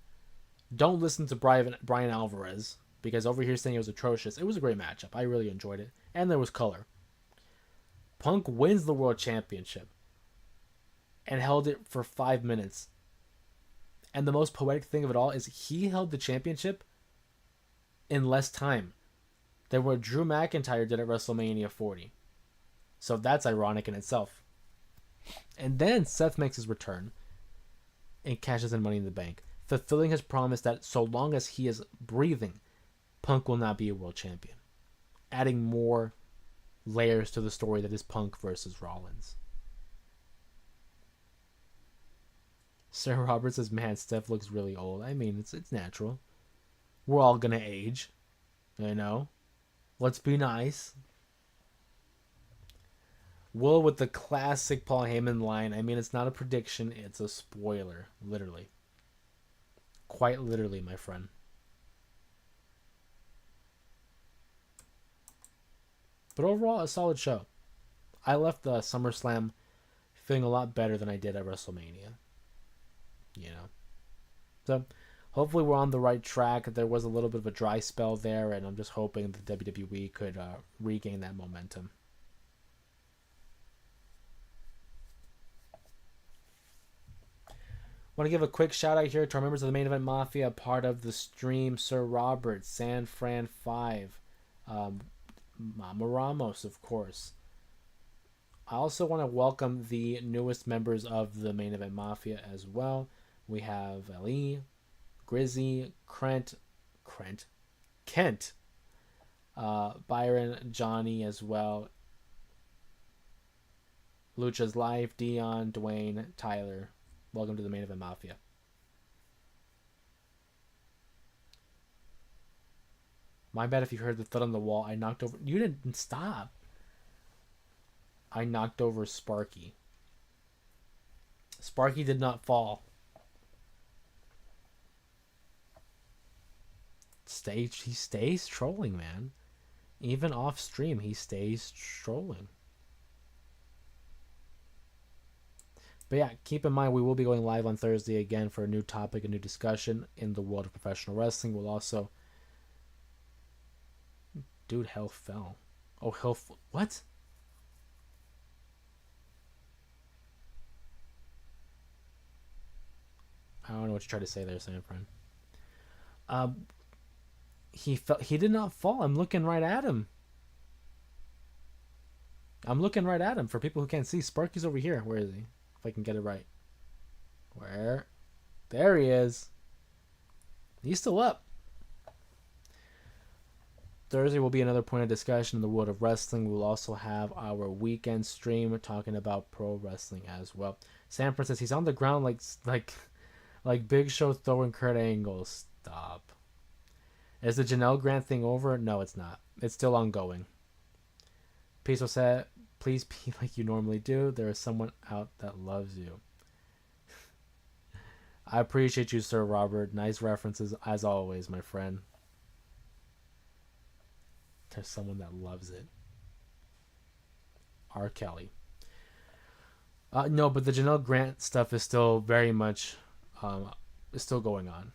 S1: Don't listen to Brian Alvarez, because over here saying it was atrocious. It was a great matchup. I really enjoyed it. And there was color. Punk wins the World Championship and held it for 5 minutes. And the most poetic thing of it all is he held the championship in less time than what Drew McIntyre did at WrestleMania 40. So that's ironic in itself. And then Seth makes his return and cashes in Money in the Bank, fulfilling his promise that so long as he is breathing, Punk will not be a world champion. Adding more layers to the story that is Punk versus Rollins. Sarah Roberts says, man, Steph looks really old. I mean, it's natural. We're all gonna age. Let's be nice. Will with the classic Paul Heyman line. I mean, it's not a prediction, it's a spoiler. Literally. Quite literally, my friend. But overall, a solid show. I left the SummerSlam feeling a lot better than I did at WrestleMania. So, hopefully we're on the right track. There was a little bit of a dry spell there, and I'm just hoping the WWE could regain that momentum. Want to give a quick shout out here to our members of the Main Event Mafia, part of the stream: Sir Robert, San Fran 5, Mama Ramos, of course. I also want to welcome the newest members of the Main Event Mafia as well. We have Ali, Grizzy, Kent, Byron, Johnny as well. Lucha's Life, Dion, Dwayne, Tyler. Welcome to the Main Event Mafia. My bad if you heard the thud on the wall. I knocked over... You didn't stop. I knocked over Sparky. Sparky did not fall. He stays trolling, man. Even off stream, he stays trolling. But yeah, keep in mind we will be going live on Thursday again for a new topic, a new discussion in the world of professional wrestling. We'll also, dude, health fell. Oh, health. What? I don't know what you tried to say there, Sanfran. Um, he fell. He did not fall. I'm looking right at him. I'm looking right at him. For people who can't see, Sparky's over here. Where is he? If I can get it right. Where? There he is. He's still up. Thursday will be another point of discussion in the world of wrestling. We'll also have our weekend stream talking about pro wrestling as well. Sanford says he's on the ground like Big Show throwing Kurt Angle. Stop. Is the Janelle Grant thing over? No, it's not. It's still ongoing. Piso said, please be like you normally do. There is someone out that loves you. I appreciate you, Sir Robert. Nice references as always, my friend. There's someone that loves it. R. Kelly. No, but the Janelle Grant stuff is still very much is still going on.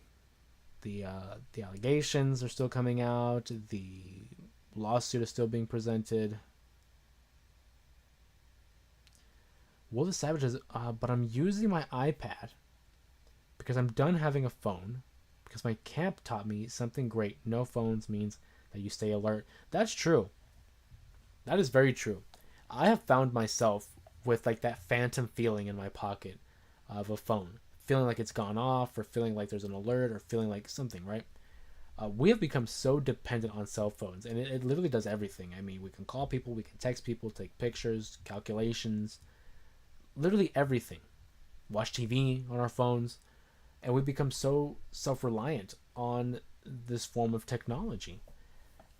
S1: The allegations are still coming out. The lawsuit is still being presented. Will the Savages, but I'm using my iPad because I'm done having a phone. Because my camp taught me something great. No phones means that you stay alert. That's true. That is very true. I have found myself with like that phantom feeling in my pocket of a phone, feeling like it's gone off, or feeling like there's an alert, or feeling like something, right? We have become so dependent on cell phones, and it literally does everything. I mean, we can call people, we can text people, take pictures, calculations, literally everything. Watch TV on our phones, and we become so self-reliant on this form of technology.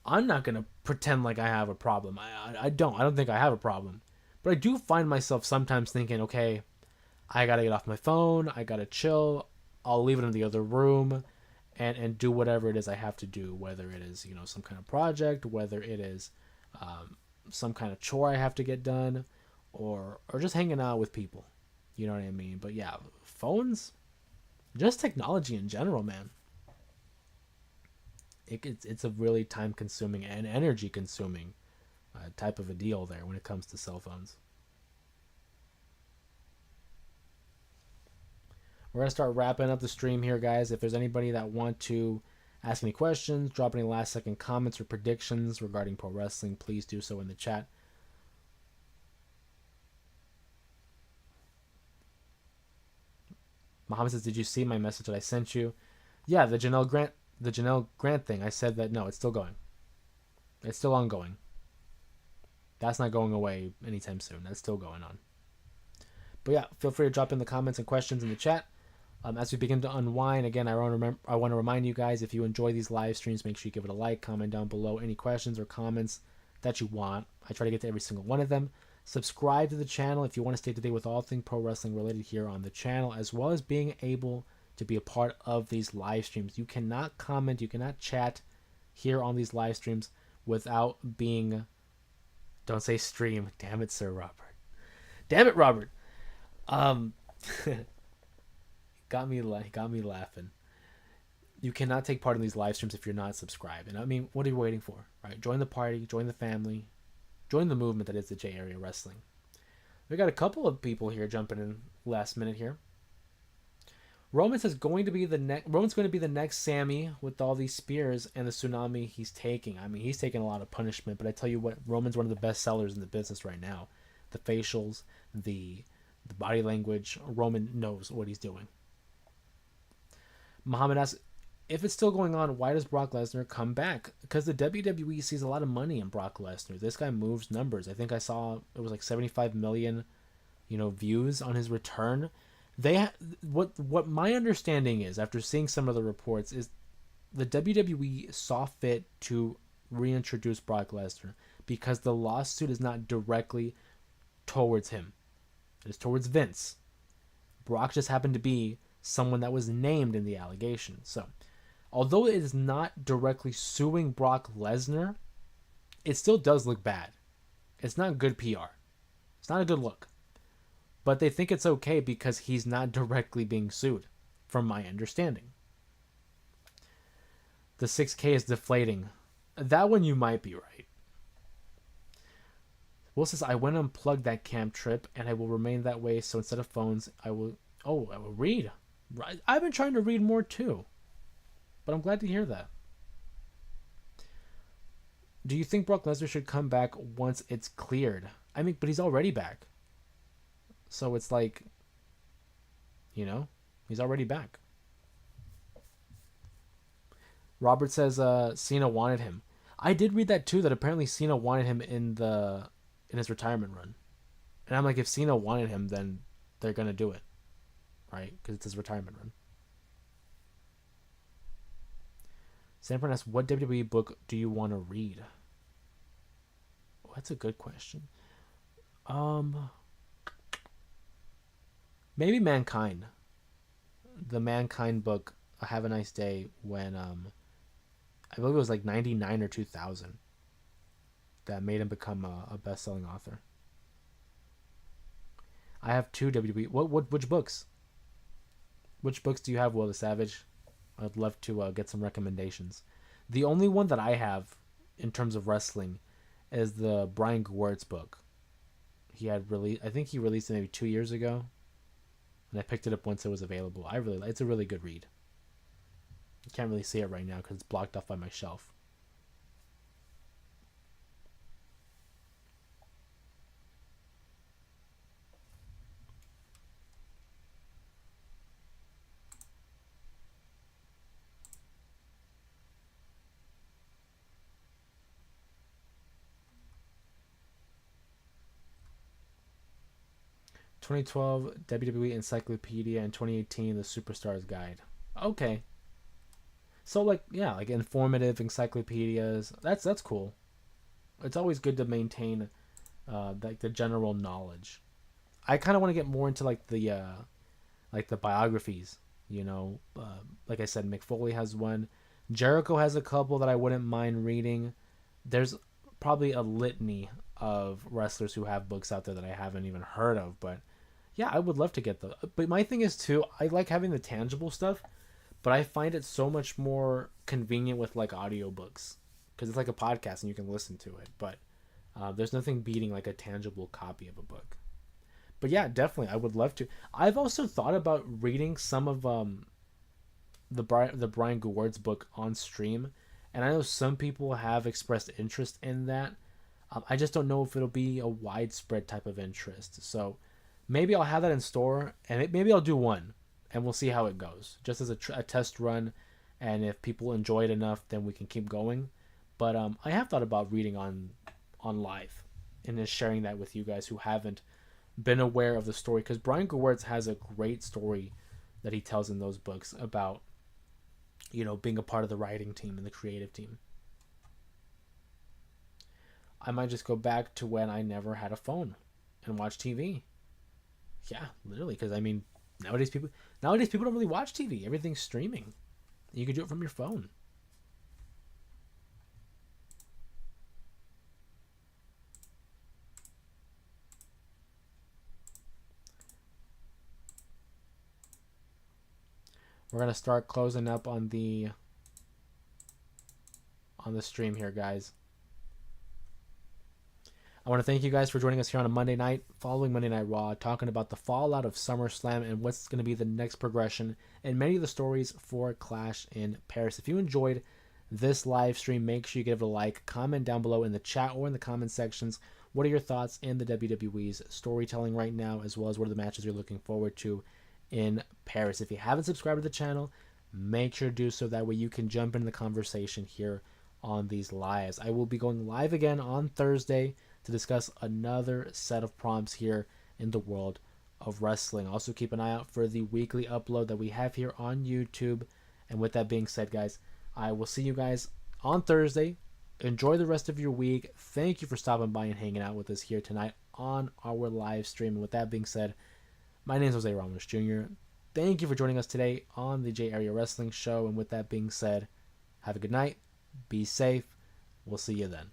S1: I'm not gonna pretend like I have a problem. I don't. I don't think I have a problem, but I do find myself sometimes thinking, okay, I gotta get off my phone. I gotta chill. I'll leave it in the other room, and do whatever it is I have to do. Whether it is some kind of project, whether it is some kind of chore I have to get done, or just hanging out with people. You know what I mean? But yeah, phones, just technology in general, man. It's a really time consuming and energy consuming type of a deal there when it comes to cell phones. We're going to start wrapping up the stream here, guys. If there's anybody that want to ask any questions, drop any last second comments or predictions regarding pro wrestling, please do so in the chat. Muhammad says, did you see my message that I sent you? Yeah, the Janelle Grant thing. I said that no, it's still going. It's still ongoing. That's not going away anytime soon. That's still going on. But yeah, feel free to drop in the comments and questions in the chat. As we begin to unwind, again, I want to remind you guys, if you enjoy these live streams, make sure you give it a like, comment down below any questions or comments that you want. I try to get to every single one of them. Subscribe to the channel if you want to stay up to date with all things pro wrestling related here on the channel, as well as being able to be a part of these live streams. You cannot comment, you cannot chat here on these live streams without being, don't say stream, damn it, Sir Robert. Damn it, Robert. Got me laughing. You cannot take part in these live streams if you're not subscribed. And I mean, what are you waiting for, right? Join the party, join the family, join the movement that is the J Area Wrestling. We got a couple of people here jumping in last minute here. Roman's going to be the next Sammy with all these spears and the tsunami he's taking. I mean, he's taking a lot of punishment, but I tell you what, Roman's one of the best sellers in the business right now. The facials, the body language, Roman knows what he's doing. Muhammad asks, if it's still going on, why does Brock Lesnar come back? Because the WWE sees a lot of money in Brock Lesnar. This guy moves numbers. I think I saw it was like 75 million, views on his return. What my understanding is, after seeing some of the reports, is the WWE saw fit to reintroduce Brock Lesnar because the lawsuit is not directly towards him. It is towards Vince. Brock just happened to be someone that was named in the allegation. So, although it is not directly suing Brock Lesnar, it still does look bad. It's not good PR. It's not a good look. But they think it's okay because he's not directly being sued, from my understanding. The 6K is deflating. That one you might be right. Will says, I went and unplugged that camp trip and I will remain that way. So instead of phones, I will read. I've been trying to read more too. But I'm glad to hear that. Do you think Brock Lesnar should come back once it's cleared? I mean, but he's already back. So it's like, he's already back. Robert says Cena wanted him. I did read that too, that apparently Cena wanted him in his retirement run. And I'm like, if Cena wanted him, then they're going to do it. Right? Because it's his retirement run. Sanford asks, what WWE book do you want to read? Oh, that's a good question. Maybe Mankind. The Mankind book, Have a Nice Day, when I believe it was like 99 or 2000 that made him become a best-selling author. I have 2 WWE. Which books? Which books do you have, Will the Savage? I'd love to get some recommendations. The only one that I have in terms of wrestling is the Brian Gewirtz book. I think he released it maybe 2 years ago, and I picked it up once it was available. It's a really good read. You can't really see it right now because it's blocked off by my shelf. "2012 WWE Encyclopedia" and 2018 The Superstars Guide. Okay. So like informative encyclopedias. That's cool. It's always good to maintain like the general knowledge. I kind of want to get more into like the biographies. Like I said, Mick Foley has one. Jericho has a couple that I wouldn't mind reading. There's probably a litany of wrestlers who have books out there that I haven't even heard of, but yeah, I would love to get the. But my thing is too, I like having the tangible stuff, but I find it so much more convenient with like audiobooks because it's like a podcast and you can listen to it. But there's nothing beating like a tangible copy of a book. But yeah, definitely, I would love to. I've also thought about reading some of the Brian Gewirtz book on stream, and I know some people have expressed interest in that. I just don't know if it'll be a widespread type of interest. So maybe I'll have that in store, and maybe I'll do one, and we'll see how it goes, just as a test run. And if people enjoy it enough, then we can keep going. But I have thought about reading on live, and just sharing that with you guys who haven't been aware of the story, because Brian Gewirtz has a great story that he tells in those books about being a part of the writing team and the creative team. I might just go back to when I never had a phone and watch TV. Yeah, literally, because I mean, nowadays people don't really watch TV. Everything's streaming. You can do it from your phone. We're gonna start closing up on the stream here, guys. I want to thank you guys for joining us here on a Monday night, following Monday Night Raw, talking about the fallout of SummerSlam and what's going to be the next progression and many of the stories for Clash in Paris. If you enjoyed this live stream, make sure you give it a like, comment down below in the chat or in the comment sections. What are your thoughts in the WWE's storytelling right now, as well as what are the matches you're looking forward to in Paris? If you haven't subscribed to the channel, make sure to do so. That way you can jump into the conversation here on these lives. I will be going live again on Thursday to discuss another set of prompts here in the world of wrestling. Also keep an eye out for the weekly upload that we have here on YouTube. And with that being said, guys, I will see you guys on Thursday. Enjoy the rest of your week. Thank you for stopping by and hanging out with us here tonight on our live stream. And with that being said, My name is Jose Ramos Jr. Thank you for joining us today on the J Area Wrestling Show. And with that being said, have a good night. Be safe. We'll see you then.